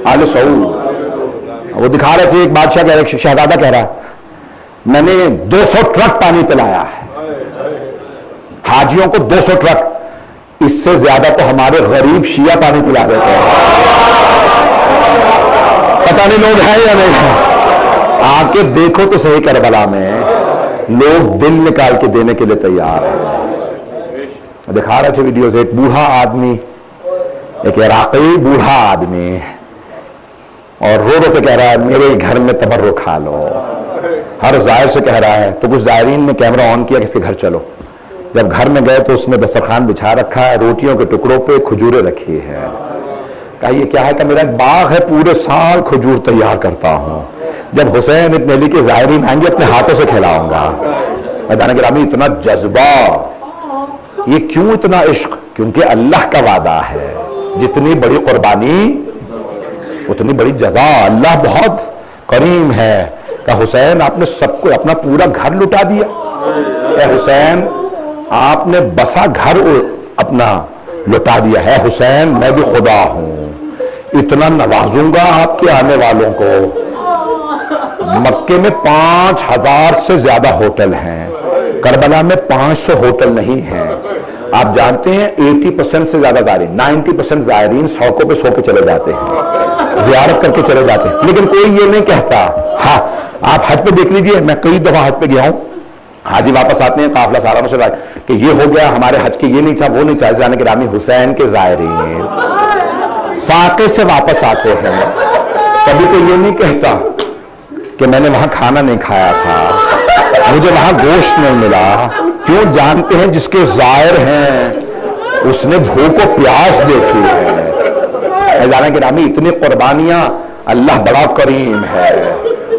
आले सऊद। वो दिखा रहे थे, एक बादशाह कह रहे, शहजादा कह रहा है मैंने 200 ट्रक पानी पिलाया है हाजियों को, 200 ट्रक। इससे ज्यादा तो हमारे गरीब शिया पानी पिला देते हैं। पता नहीं लोग हैं या नहीं है। आके देखो तो सही, करबला में लोग दिल निकाल के देने के लिए तैयार हैं। दिखा रहे थे वीडियोस, एक बूढ़ा आदमी, एक इराकी बूढ़ा आदमी, और रो रो के कह रहा है मेरे घर में तबर्रुक खा लो। हर जायर से कह रहा है। तो कुछ जायरीन ने कैमरा ऑन किया कि इसके घर चलो। जब घर में गए तो उसने दस्तरखान बिछा रखा है, रोटियों के टुकड़ों पे खजूरें रखी है। कहा ये क्या है? कि मेरा एक बाग है, पूरे साल खजूर तैयार करता हूँ, जब हुसैन इब्न अली के जायरीन आएंगे अपने हाथों से खिलाऊंगा। मैदान गिरामी, इतना जज्बा, ये क्यों इतना इश्क? क्योंकि अल्लाह का वादा है, जितनी बड़ी कुर्बानी उतनी बड़ी जजा। अल्लाह बहुत करीम है। कहा हुसैन आपने सबको अपना पूरा घर लुटा दिया। क्या हुसैन आपने बसा घर अपना लुटा दिया है। हुसैन मैं भी खुदा हूं, इतना नवाजूंगा आपके आने वालों को। मक्के में 5000 से ज्यादा होटल हैं, करबला में 500 होटल नहीं हैं। आप जानते हैं 80% से ज्यादा जायरीन, 90% जायरीन सड़कों पे सो के चले जाते हैं, जियारत करके चले जाते हैं, लेकिन कोई ये नहीं कहता। हाँ, आप हज पे देख लीजिए, मैं कई दफा हज पे गया हूं, हाजी वापस आते हैं काफिला सारा मुझे कि ये हो गया, हमारे हज के ये नहीं था, वो नहीं था। जाने के रामी हुसैन के जायरीन फाके से वापस आते हैं। कभी कोई ये नहीं कहता कि मैंने वहां खाना नहीं खाया था, मुझे वहां गोश्त नहीं मिला। क्यों? जानते हैं जिसके जायर हैं उसने भूख और प्यास देखी है। जाने के रामी इतनी कुर्बानियां, अल्लाह बड़ा करीम है,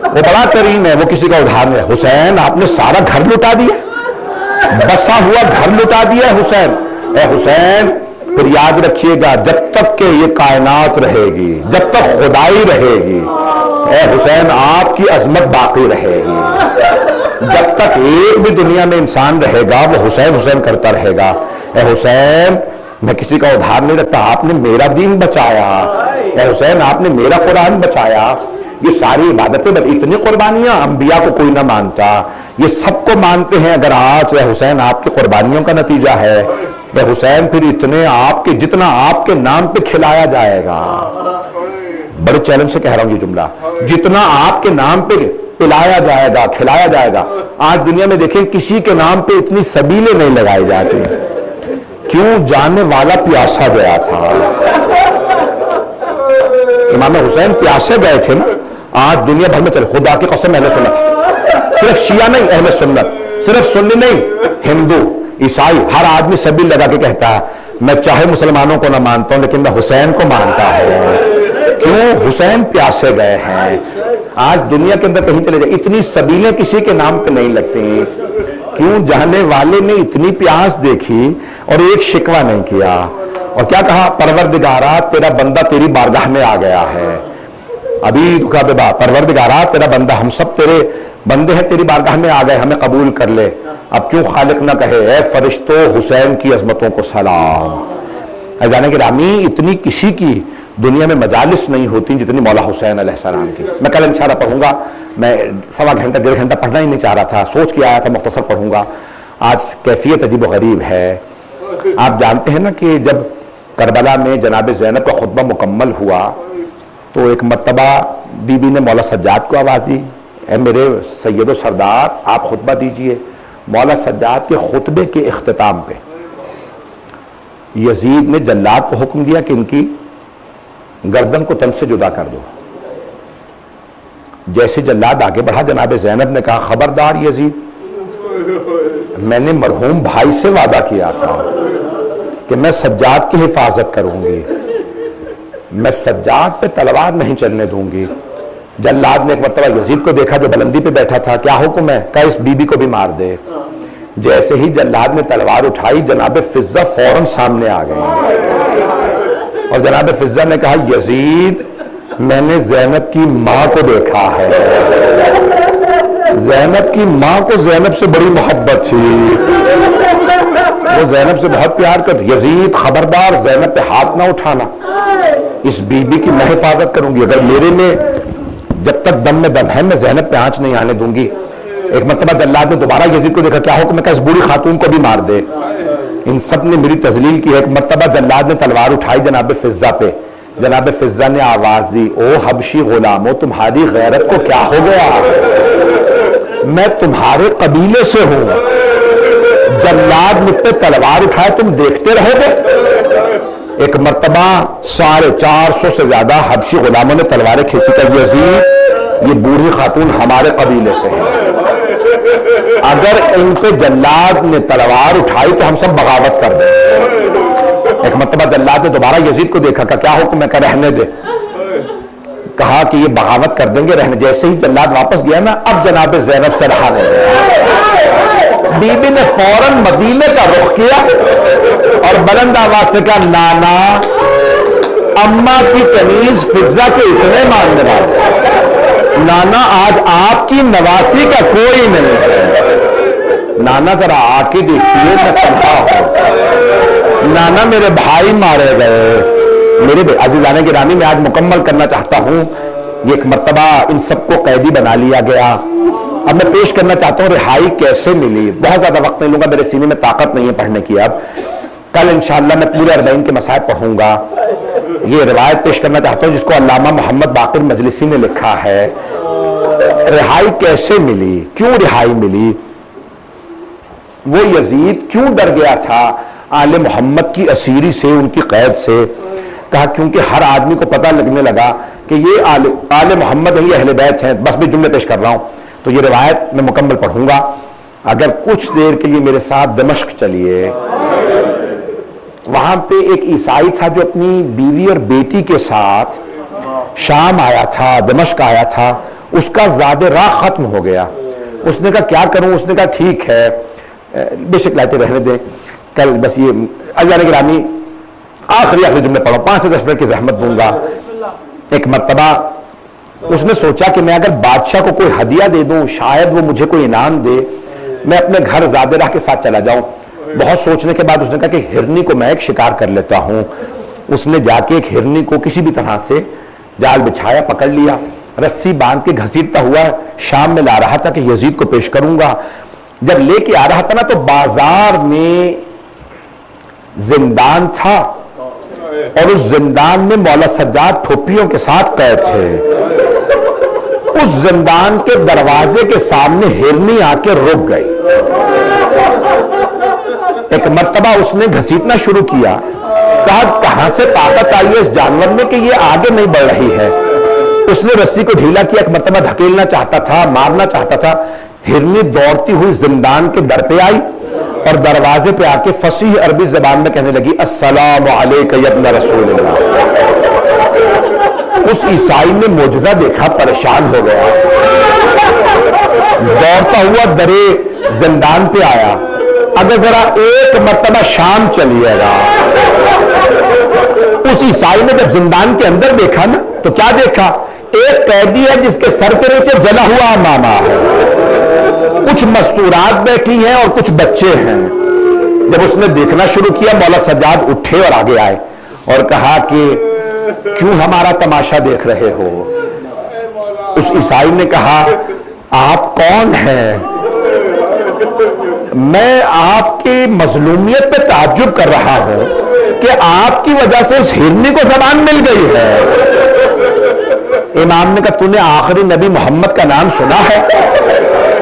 वो बड़ा करीम है, वो किसी का उधार नहीं है। हुसैन आपने सारा घर लुटा दिया, बसा हुआ घर लुटा दिया है हुसैन। ए हुसैन फिर याद रखिएगा, जब तक के ये कायनात रहेगी, जब तक खुदाई रहेगी, ए हुसैन आपकी अजमत बाकी रहेगी। जब तक एक भी दुनिया में इंसान रहेगा वो हुसैन हुसैन करता रहेगा। ए हुसैन मैं किसी का उधार नहीं रखता, आपने मेरा दीन बचाया। ए हुसैन आपने मेरा कुरान बचाया। ये सारी इबादतें, इतनी कुर्बानियां, अंबिया को कोई ना मानता, ये सबको मानते हैं। अगर आज हुसैन आपकी कुर्बानियों का नतीजा है, तो हुसैन फिर इतने आपके, जितना आपके नाम पे खिलाया जाएगा, बड़े चैलेंज से कह रहा हूं ये जुमला, जितना आपके नाम पे पिलाया जाएगा, खिलाया जाएगा। आज दुनिया में देखें किसी के नाम पे इतनी सबीलें नहीं लगाई जाती। क्यों? जाने वाला प्यासा गया था। इमाम हुसैन प्यासे गए थे ना। आज दुनिया भर में चले, खुदा की कसम अहले सुन्नत, सिर्फ शिया नहीं अहले सुन्नत, सिर्फ सुन्नी नहीं, हिंदू ईसाई, हर आदमी सबील लगा के कहता है मैं चाहे मुसलमानों को ना मानता हूं लेकिन मैं हुसैन को मानता हूं। क्यों? हुसैन प्यासे गए हैं। आज दुनिया के अंदर कहीं चले जाए, इतनी सबीलें किसी के नाम पे नहीं लगती। क्यों? जाने वाले ने इतनी प्यास देखी और एक शिकवा नहीं किया। और क्या कहा? परवरदिगारा तेरा बंदा तेरी बारगाह में आ गया है। अभी दुखा बेबा, परवरदिगारा तेरा बंदा, हम सब तेरे बंदे हैं, तेरी बारगाह में आ गए, हमें कबूल कर ले। अब क्यों खालिक ना कहे ए फरिश्तों हुसैन की अजमतों को सलाम। जाने के रामी, इतनी किसी की दुनिया में मजालिस नहीं होती जितनी मौला हुसैन अलैहिस्सलाम की। मैं कल इंशाअल्लाह पढ़ूंगा, मैं सवा घंटा 1.5 घंटा पढ़ना ही नहीं चाह रहा था, सोच के आया था मुख्तसर पढ़ूंगा। आज कैफियत अजीब गरीब है। आप जानते हैं ना कि जब करबला में जनाब ज़ैनब का खुतबा मुकम्मल हुआ तो एक मर्तबा बीबी ने मौला सज्जाद को आवाज़ दी, ए मेरे सैयदो सरदार आप खुतबा दीजिए। मौला सज्जाद के खुतबे के इख्तिताम पे यजीद ने जल्लाद को हुक्म दिया कि इनकी गर्दन को तन से जुदा कर दो। जैसे जल्लाद आगे बढ़ा, जनाब ज़ैनब ने कहा खबरदार यजीद, मैंने मरहूम भाई से वादा किया था कि मैं सज्जाद की हिफाजत करूंगी, मैं सज्जाद पे तलवार नहीं चलने दूंगी। जल्लाद ने एक मरतबा यजीद को देखा जो बुलंदी पे बैठा था, क्या हुक्म है? कहा इस बीबी को भी मार दे। जैसे ही जल्लाद ने तलवार उठाई, जनाब फिजा फौरन सामने आ गई और जनाब फिजा ने कहा यजीद मैंने ज़ैनब की मां को देखा है। ज़ैनब की मां को ज़ैनब से बड़ी मोहब्बत थी, वो ज़ैनब से बहुत प्यार कर। यजीद खबरदार ज़ैनब पे हाथ ना उठाना, इस बीबी की मैं हिफाजत करूंगी, अगर मेरे में जब तक दम में दम है मैं ज़ैनब पे आंच नहीं आने दूंगी। एक मरतबा जल्लाद ने दोबारा यजीद को देखा, क्या हो मैं इस बूढ़ी खातून को भी मार दे। इन सब ने मेरी तजलील की। एक मरतबा जल्लाद ने तलवार उठाई जनाब फिजा पे, जनाब फिजा ने आवाज दी, ओ हबशी गुलामो, तुम्हारी गैरत को क्या हो गया? मैं तुम्हारे कबीले से हूं, जल्लाद मुझ पे तलवार उठाए तुम देखते रहोगे? एक मर्तबा 450 से ज्यादा हबशी गुलामों ने तलवारें खींची कर, यजीद ये बूढ़ी खातून हमारे कबीले से है, अगर इन पे जल्लाद ने तलवार उठाई तो हम सब बगावत कर दें। एक मर्तबा जल्लाद ने दोबारा यजीद को देखा, का क्या हुक्म है? का रहने दे। कहा कि ये बगावत कर देंगे, रहने। जैसे ही जल्लाद वापस गया ना, अब जनाब ज़ैनब से रहा नहीं। बीबी ने फौरन मदीने का रुख किया और बुलंद आवाज से कहा, नाना, अम्मा की कनीज फिजा के इतने मानने वाले, नाना आज आपकी नवासी का कोई नहीं है। नाना जरा आके देखिए, मैं तन्हा हूं। नाना मेरे भाई मारे गए। मेरे अजीजाने की रानी, मैं आज मुकम्मल करना चाहता हूं। ये एक मर्तबा इन सबको कैदी बना लिया गया। अब मैं पेश करना चाहता हूं रिहाई कैसे मिली। बहुत ज्यादा वक्त नहीं लूंगा, मेरे सीने में ताकत नहीं है पढ़ने की। अब कल इंशाअल्लाह मैं पूरे 40 के मसाइब पढ़ूंगा। ये रिवायत पेश करना चाहता हूं जिसको अल्लामा मोहम्मद बाकिर मजलिसी ने लिखा है। रिहाई कैसे मिली, क्यों रिहाई मिली, वो यजीद क्यों डर गया था आले मोहम्मद की असीरी से, उनकी कैद से? कहा क्योंकि हर आदमी को पता लगने लगा कि ये आले मोहम्मद है, ये अहले बैत हैं। बस मैं जुमले पेश कर रहा हूं, तो ये रिवायत मैं मुकम्मल पढ़ूंगा। अगर कुछ देर के लिए मेरे साथ दमिश्क चलिए। वहां पे एक ईसाई था जो अपनी बीवी और बेटी के साथ शाम आया था, दमिश्क आया था। उसका ज़ादे राह खत्म हो गया। उसने कहा क्या करूं? उसने कहा ठीक है, बेशक लाइटें रहने दें, कल बस ये अजाने की रानी आखिरी जुमले पढ़ो, 5 से 10 मिनट की जहमत दूंगा। एक मर्तबा उसने सोचा कि मैं अगर बादशाह को कोई हदिया दे दूं, शायद वो मुझे कोई इनाम दे, मैं अपने घर ज़ादे राह के साथ चला जाऊं। बहुत सोचने के बाद उसने कहा कि हिरनी को मैं एक शिकार कर लेता हूं। उसने जाके एक हिरनी को किसी भी तरह से जाल बिछाया, पकड़ लिया, रस्सी बांध के घसीटता हुआ शाम में ला रहा था कि यजीद को पेश करूंगा। जब लेके आ रहा था ना, तो बाजार में जिंदान था और उस जिंदान में मौला सज्जाद ठोपियों के साथ कैद थे। उस जिंदान के दरवाजे के सामने हिरनी आके रुक गई। एक मर्तबा उसने घसीटना शुरू किया। कहा कहां से ताकत आई है इस जानवर में कि ये आगे नहीं बढ़ रही है। उसने रस्सी को ढीला किया, एक मर्तबा धकेलना चाहता था, मारना चाहता था। हिरनी दौड़ती हुई जिंदान के दर पे आई और दरवाजे पे आके फसीह अरबी जबान में कहने लगी, अस्सलामु अलैका या इब्न रसूलिल्लाह। उस ईसाई ने मोजज़ा देखा, परेशान हो गया, दौड़ता हुआ दरे जिंदान पे आया। अगर जरा एक मर्तबा शाम चलिएगा। उस ईसाई ने जब जिंदान के अंदर देखा ना, तो क्या देखा? एक कैदी है जिसके सर के नीचे जला हुआ मामा है, कुछ मस्तूरात बैठी हैं और कुछ बच्चे हैं। जब उसने देखना शुरू किया, मौला सज्जाद उठे और आगे आए और कहा कि क्यों हमारा तमाशा देख रहे हो? उस ईसाई ने कहा, आप कौन हैं? मैं आपकी मजलूमियत पे ताज्जुब कर रहा हूं कि आपकी वजह से उस हिरनी को ज़बान मिल गई है। इमाम ने कहा, तूने आखिरी नबी मोहम्मद का नाम सुना है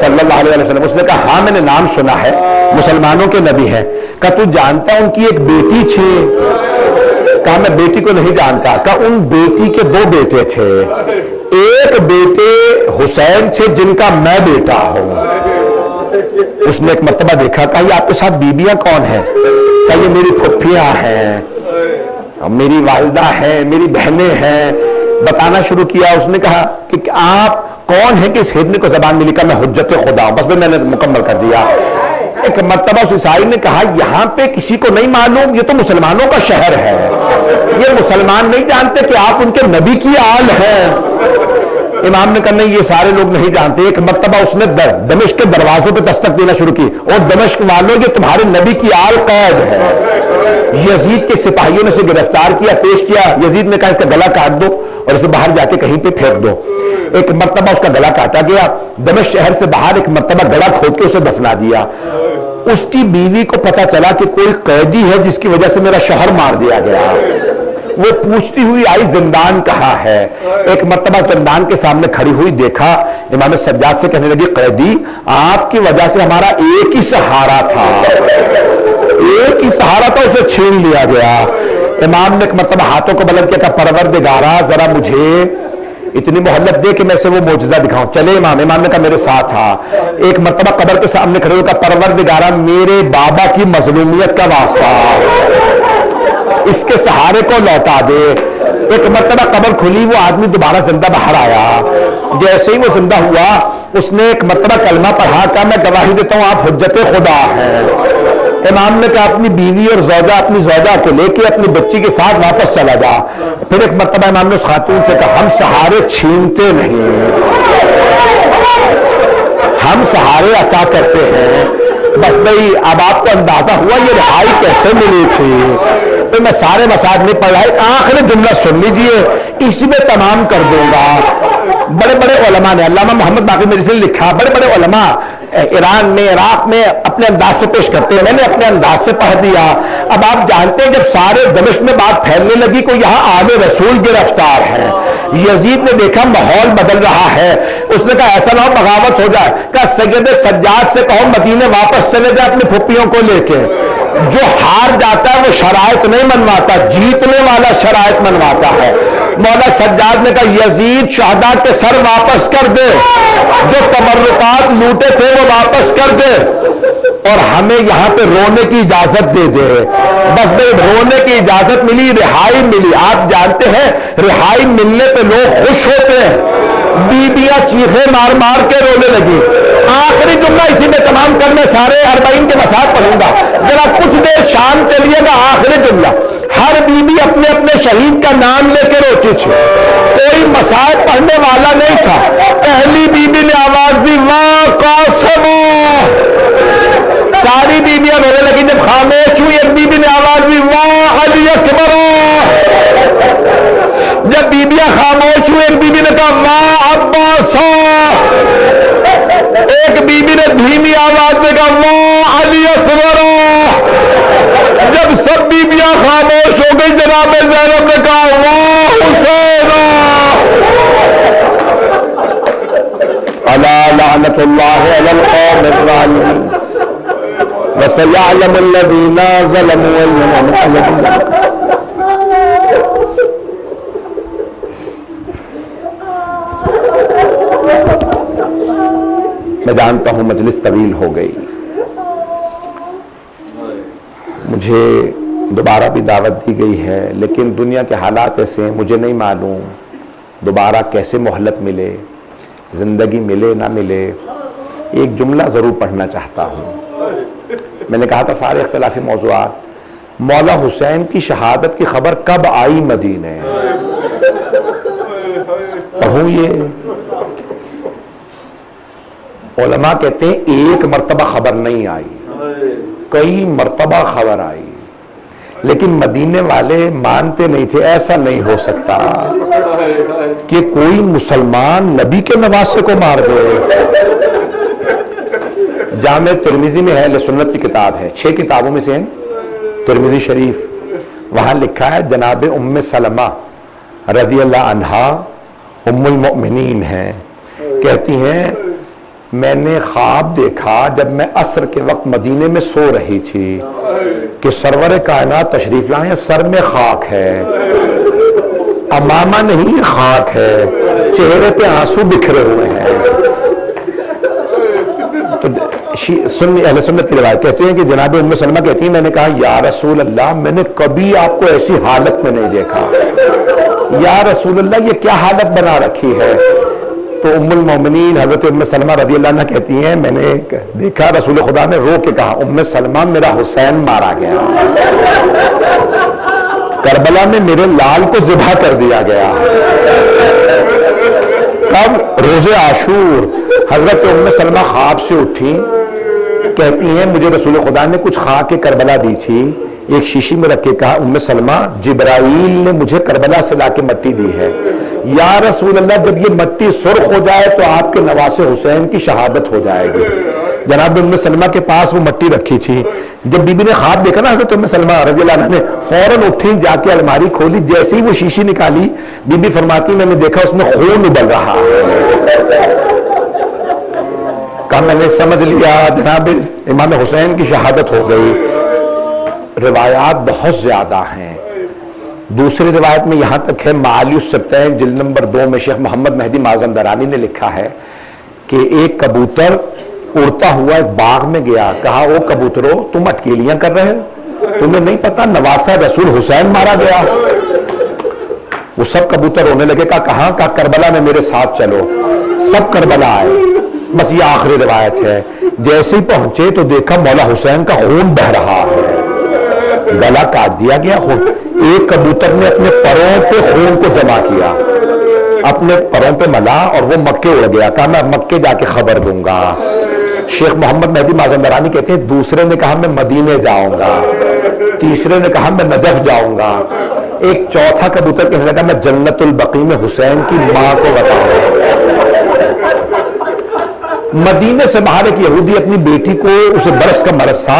सल्लल्लाहु अलैहि वसल्लम? उसने कहा, हाँ मैंने नाम सुना है, मुसलमानों के नबी है। कहा तू जानता उनकी एक बेटी थी? कहा मैं बेटी को नहीं जानता। कहा उन बेटी के 2 बेटे थे, एक बेटे हुसैन थे जिनका मैं बेटा हूं। उसने एक मर्तबा देखा। कहा ये आपके साथ बीबियां कौन है? कहा ये मेरी फुफ्फियां हैं, मेरी वालिदा है, मेरी बहनें हैं। बताना शुरू किया। उसने कहा कि आप कौन है कि इस हिरनी को जबान मिली? का मैं हुज्जत खुदा हूं। बस भी मैंने मुकम्मल कर दिया। एक मर्तबा उस ईसाई ने कहा, यहां पे किसी को नहीं मालूम, ये तो मुसलमानों का शहर है, ये मुसलमान नहीं जानते कि आप उनके नबी की आल हैं। इमाम ने कहा नहीं, ये सारे लोग नहीं जानते। एक मर्तबा उसने दमिश्क के दरवाजों पे दस्तक देना शुरू की, और दमिश्क वालों, ये तुम्हारे नबी की आल कैद है। यजीद के सिपाहियों ने उसे गिरफ्तार किया, पेश किया। यजीद ने कहा इसका गला काट दो और इसे बाहर जाके कहीं पे फेंक दो। एक मर्तबा उसका गला काटा गया। दमिश्क शहर से बाहर एक मर्तबा गला खोद के उसे दफना दिया। उसकी बीवी को पता चला कि कोई कैदी है जिसकी वजह से मेरा शौहर मार दिया गया। वो पूछती हुई आई जिंदान कहाँ है। एक मर्तबा जिंदान के सामने खड़ी हुई, देखा, इमाम सज्जाद से कहने लगी, कैदी आपकी वजह से हमारा एक ही सहारा था, एक ही सहारा था, उसे छीन लिया गया। इमाम ने एक मर्तबा हाथों को बुलंद किया, परवरदिगारा जरा मुझे इतनी मोहल्लत दे कि मैं से वो मोजज़ा दिखाऊं। चले इमाम ने कहा मेरे साथ था। एक मर्तबा कब्र के सामने खड़े होकर, परवरदिगारा मेरे बाबा की मजलूमियत का वास्ता, इसके सहारे को लौटा दे। एक मर्तबा कब्र खुली, वो आदमी दोबारा जिंदा बाहर आया। जैसे ही वो जिंदा हुआ, उसने एक मर्तबा कलमा पढ़ा, कहा मैं गवाही देता हूं आप हुज्जत खुदा हैं। इमाम ने कहा अपनी बीवी और जौजा, अपनी जौजा को लेके अपनी बच्ची के साथ वापस चला जा। फिर एक मर्तबा इमाम ने उस खातून से कहा, हम सहारे छीनते नहीं, हम सहारे अता करते हैं। बस भाई अब आपको अंदाजा हुआ ये रिहाई कैसे मिली थी। तो मैं सारे मसाज नहीं पढ़ा, आखिरी जुमला सुन लीजिए, इसी में तमाम कर दूंगा। बड़े बड़े उलमा ने, अल्लामा मोहम्मद बाकी मेरे से लिखा, बड़े बड़े उलमा ईरान में, इराक में अपने अंदाज से पेश करते हैं, मैंने अपने अंदाज से पढ़ दिया। अब आप जानते हैं जब सारे दमिश्क में बात फैलने लगी को यहाँ आले रसूल गिरफ्तार है, यजीद ने देखा माहौल बदल रहा है, उसने कहा ऐसा ना हो बगावत हो जाए। कहा सैयद सज्जाद से कहो मदीने वापस चले जाए अपनी फुप्पियों को लेके। जो हार जाता है वो शराइत नहीं मनवाता, जीतने वाला शराइत मनवाता है। मौला सज्जाद ने कहा यजीद शहदा के सर वापस कर दे, जो तबर्रुकात लूटे थे वो वापस कर दे, और हमें यहां पे रोने की इजाजत दे दे। बस भाई रोने की इजाजत मिली, रिहाई मिली। आप जानते हैं रिहाई मिलने पे लोग खुश होते हैं, बीबियां चीखे मार मार के रोने लगी। आखिरी जुमला इसी में तमाम कर, मैं सारे 40 के मसाज पढ़ूंगा, जरा कुछ देर शाम चलिएगा। आखिरी जुमला, हर बीबी अपने अपने शहीद का नाम लेके रोती थी, कोई मसाज पढ़ने वाला नहीं था। पहली बीबी ने आवाज दी वाह कासिम, सारी बीबियां रोने लगी। जब खामोश हुई एक बीबी ने आवाज दी वाह अली अकबर। जब बीबियां खामोश हुई एक बीबी ने कहा वाह अब्बास। एक बीबी ने धीमी आवाज में कहा वाह अली असगर। जब सब बीबियां खामोश हो गई जनाब ज़ैनब ने कहा वाह हुसैन। अला लअनतुल्लाहि अलल कौमिज़ ज़ालिमीन व सयअलमुल लज़ीना ज़लमू अय्युल। मैं जानता हूं मजलिस तवील हो गई, मुझे दोबारा भी दावत दी गई है, लेकिन दुनिया के हालात ऐसे हैं, मुझे नहीं मालूम दोबारा कैसे मोहलत मिले, जिंदगी मिले ना मिले। एक जुमला जरूर पढ़ना चाहता हूं। मैंने कहा था सारे इख्तिलाफी मौज़ूआत, मौला हुसैन की शहादत की खबर कब आई मदीने, पढ़ूं ये। उलमा कहते हैं एक मर्तबा खबर नहीं आई, कई मर्तबा खबर आई, लेकिन मदीने वाले मानते नहीं थे। ऐसा नहीं हो सकता कि कोई मुसलमान नबी के नवासे को मार दे। जामे तिरमिजी में है, सुन्नत की किताब है, 6 किताबों में से है तिरमिजी शरीफ। वहां लिखा है जनाब उम्मे सलमा रज़ी अल्लाह अन्हा उम्मुल मोमिनीन हैं, कहती हैं मैंने ख्वाब देखा जब मैं असर के वक्त मदीने में सो रही थी कि सरवर कायनात तशरीफ लाए, सर में खाक है, अमामा नहीं खाक है, चेहरे पे आंसू बिखरे हुए हैं। तो सुन्नत की रिवायत कहते हैं कि जनाब उम्मे सलमा कहती हैं मैंने कहा या रसूल अल्लाह, मैंने कभी आपको ऐसी हालत में नहीं देखा। या रसूल अल्लाह ये क्या हालत बना रखी है? तो उम्मुल मोमिनीन हजरत उम्मे सलमा रज़ी अल्लाह अन्हा कहती हैं मैंने देखा रसूल खुदा ने रो के कहा उम्मे सलमा मेरा हुसैन मारा गया, करबला में मेरे लाल को ज़िबा कर दिया गया। कब? रोज़े आशूर। हजरत उम्मे सलमा ख्वाब से उठी, कहती हैं मुझे रसूल खुदा ने कुछ खा के करबला दी थी, एक शीशी में रख के कहा उम्मे सलमा जिब्राइल ने मुझे करबला से लाके मट्टी दी है, या रसूल अल्लाह जब ये मट्टी सुर्ख हो जाए तो आपके नवासे हुसैन की शहादत हो जाएगी। जनाब उम्मे सलमा के पास वो मट्टी रखी थी। जब बीबी ने ख्वाब देखा ना हज़रत उम्मे सलमा रज़ियल्लाहु अन्हा ने फौरन उठी, जाके अलमारी खोली, जैसे ही वो शीशी निकाली, बीबी फरमाती मैंने देखा उसमें खून उबल रहा। कहा मैंने समझ लिया जनाब इमाम हुसैन की शहादत हो गई। रिवायात बहुत ज्यादा हैं। दूसरी रिवायत में यहां तक है, मालियुस सब्तैन जिल्द नंबर 2 में शेख मोहम्मद मेहदी माज़मदरानी ने लिखा है कि एक कबूतर उड़ता हुआ एक बाग में गया। कहा ओ कबूतरों, तुम अटकेलियां कर रहे हो, तुम्हें नहीं पता नवासा रसूल हुसैन मारा गया। वो सब कबूतर रोने लगे। कहा करबला में मेरे साथ चलो। सब करबला आए। बस ये आखिरी रिवायत है। जैसे ही पहुंचे तो देखा मौला हुसैन का खून बह रहा है, गला काट दिया गया खून। एक कबूतर ने अपने परों पे खून को जमा किया, अपने परों पे मला और वो मक्के उड़ गया। कहा मैं मक्के जाके खबर दूंगा। शेख मोहम्मद मेहदी माज़मदरानी कहते हैं दूसरे ने कहा मैं मदीने जाऊंगा, तीसरे ने कहा मैं नजफ जाऊंगा, एक चौथा कबूतर कहने लगा मैं जन्नतुल बकी में हुसैन की मां को बताऊंगा। मदीने से बाहर एक यहूदी अपनी बेटी को, उसे बरस का मरज था,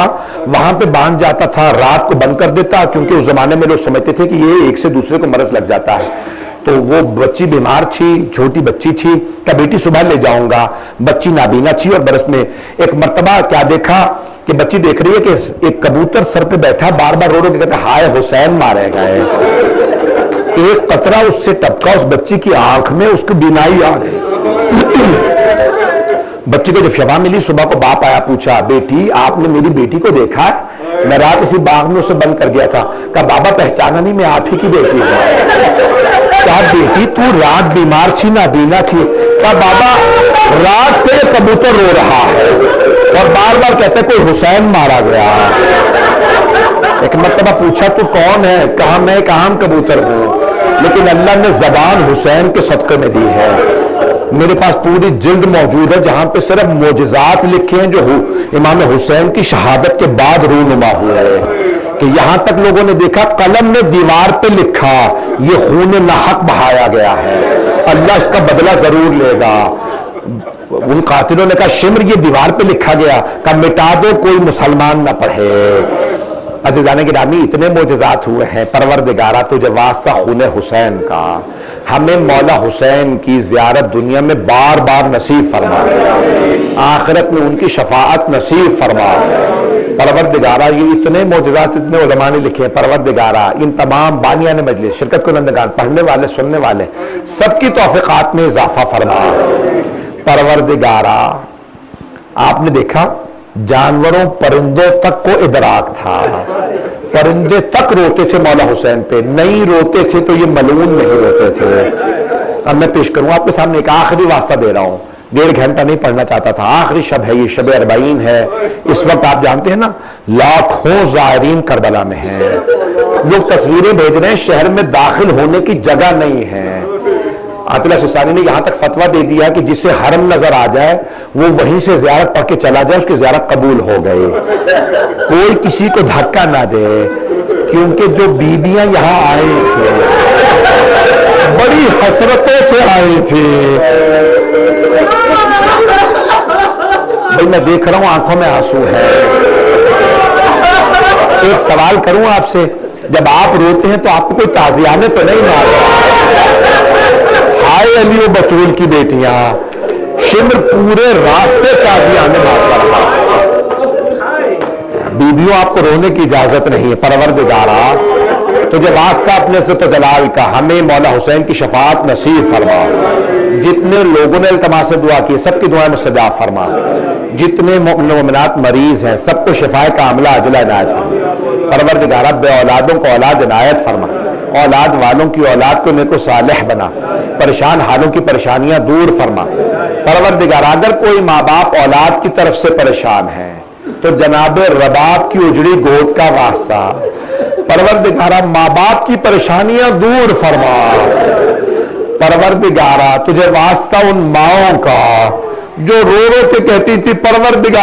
वहां पे बांध जाता था, रात को बंद कर देता, क्योंकि उस जमाने में लोग समझते थे कि ये एक से दूसरे को मरज लग जाता है। तो वो बच्ची बीमार थी, छोटी बच्ची थी। क्या बेटी सुबह ले जाऊंगा। बच्ची नाबीना थी और बरस में एक मर्तबा क्या देखा कि बच्ची देख रही है कि एक कबूतर सर पे बैठा बार बार रो रो के कहता हाय हुसैन मारे गए। एक कतरा उससे टपका उस बच्ची की आंख में, उसकी बीनाई आ गई। बच्ची को जब शफा मिली, सुबह को बाप आया, पूछा बेटी आपने मेरी बेटी को देखा है? मैं रात इसी बाग में उसे बंद कर दिया था। कहा बाबा पहचाना नहीं, मैं आप ही की बेटी हूं। कहा बेटी तू रात बीमार थी, नाबीना थी। कहा बाबा रात से ये कबूतर रो रहा है और बार बार कहता कोई हुसैन मारा गया। एक मर्तबा पूछा तू कौन है? कहा मैं एक आम कबूतर हूं, लेकिन अल्लाह ने जबान हुसैन के सदक़े में दी है। मेरे पास पूरी जिल्द मौजूद है जहां पे सिर्फ मोजज़ात लिखे हैं जो इमाम हुसैन की शहादत के बाद रूनुमा हुए, कि यहां तक लोगों ने देखा कलम ने दीवार पे लिखा ये खून नाहक बहाया गया है, अल्लाह इसका बदला जरूर लेगा। उन कातिलों ने कहा शिम्र ये दीवार पे लिखा गया, का मिटा दो कोई मुसलमान ना पढ़े। अज़ीज़ाने गिरामी इतने मोजज़ात हुए हैं। परवरदिगारा तुझे वास्ता खून हुसैन का, हमें मौला हुसैन की ज़ियारत दुनिया में बार बार नसीब फरमा, आखिरत में उनकी शफाअत नसीब फरमा। परवरदिगारा ये इतने मोजज़ात इतने उलमा ने लिखे हैं। परवरदिगारा इन तमाम बानियान मजलिस, शिरकत कुनंदगान, पढ़ने वाले सुनने वाले सबकी तौफ़ीक़ात में इजाफा फरमा। परवरदिगारा आपने देखा जानवरों परिंदों तक को इदराक था, परिंदे तक रोते थे मौला हुसैन पे, नहीं रोते थे तो ये मलून नहीं रोते थे। अब मैं पेश करूं आपके सामने एक आखिरी वास्ता दे रहा हूं, 1.5 घंटा नहीं पढ़ना चाहता था। आखिरी शब है ये, शब अरबाईन है। इस वक्त आप जानते हैं ना लाखों ज़ायरीन करबला में हैं, लोग तस्वीरें भेज रहे हैं, शहर में दाखिल होने की जगह नहीं है। आतिला सिस्तानी ने यहां तक फतवा दे दिया कि जिसे हरम नजर आ जाए वो वहीं से ज़ियारत पढ़ के चला जाए, उसकी ज़ियारत कबूल हो गई। कोई किसी को धक्का ना दे, क्योंकि जो बीबियां यहां आई थी बड़ी हसरतों से आई थी। भाई मैं देख रहा हूं आंखों में आंसू है। एक सवाल करूं आपसे, जब आप रोते हैं तो आपको कोई ताजियाने तो नहीं मारता? हाय अली बतूल की बेटियां, शिम्र पूरे रास्ते ताजियाने मारता रहा। बीबियों आपको रोने की इजाजत नहीं है। परवरदिगारा तुझे वास्ता अपने से तो जलाल का, हमें मौला हुसैन की शफाअत नसीब फरमा। जितने लोगों ने इल्तमास से दुआ की सबकी दुआएं मुस्तजाब फरमा। जितने मोमिनात मरीज हैं सबको शिफाए कामिला अजला इनायत फरमा। परवरदिगारा बे औलादों को औलाद इनायत फरमा, औलाद वालों की औलाद को नेको सालेह बना, परेशान हालों की परेशानियां दूर फरमा। परवरदिगारा अगर कोई माँ बाप औलाद की तरफ से परेशान है तो जनाबे रबाब की उजड़ी गोद का वास्ता, परवरदिगारा माँ बाप की परेशानियां दूर फरमा। परवरदिगारा तुझे वास्ता उन माओं का जो रो रो के कहती थी परवरदिगारा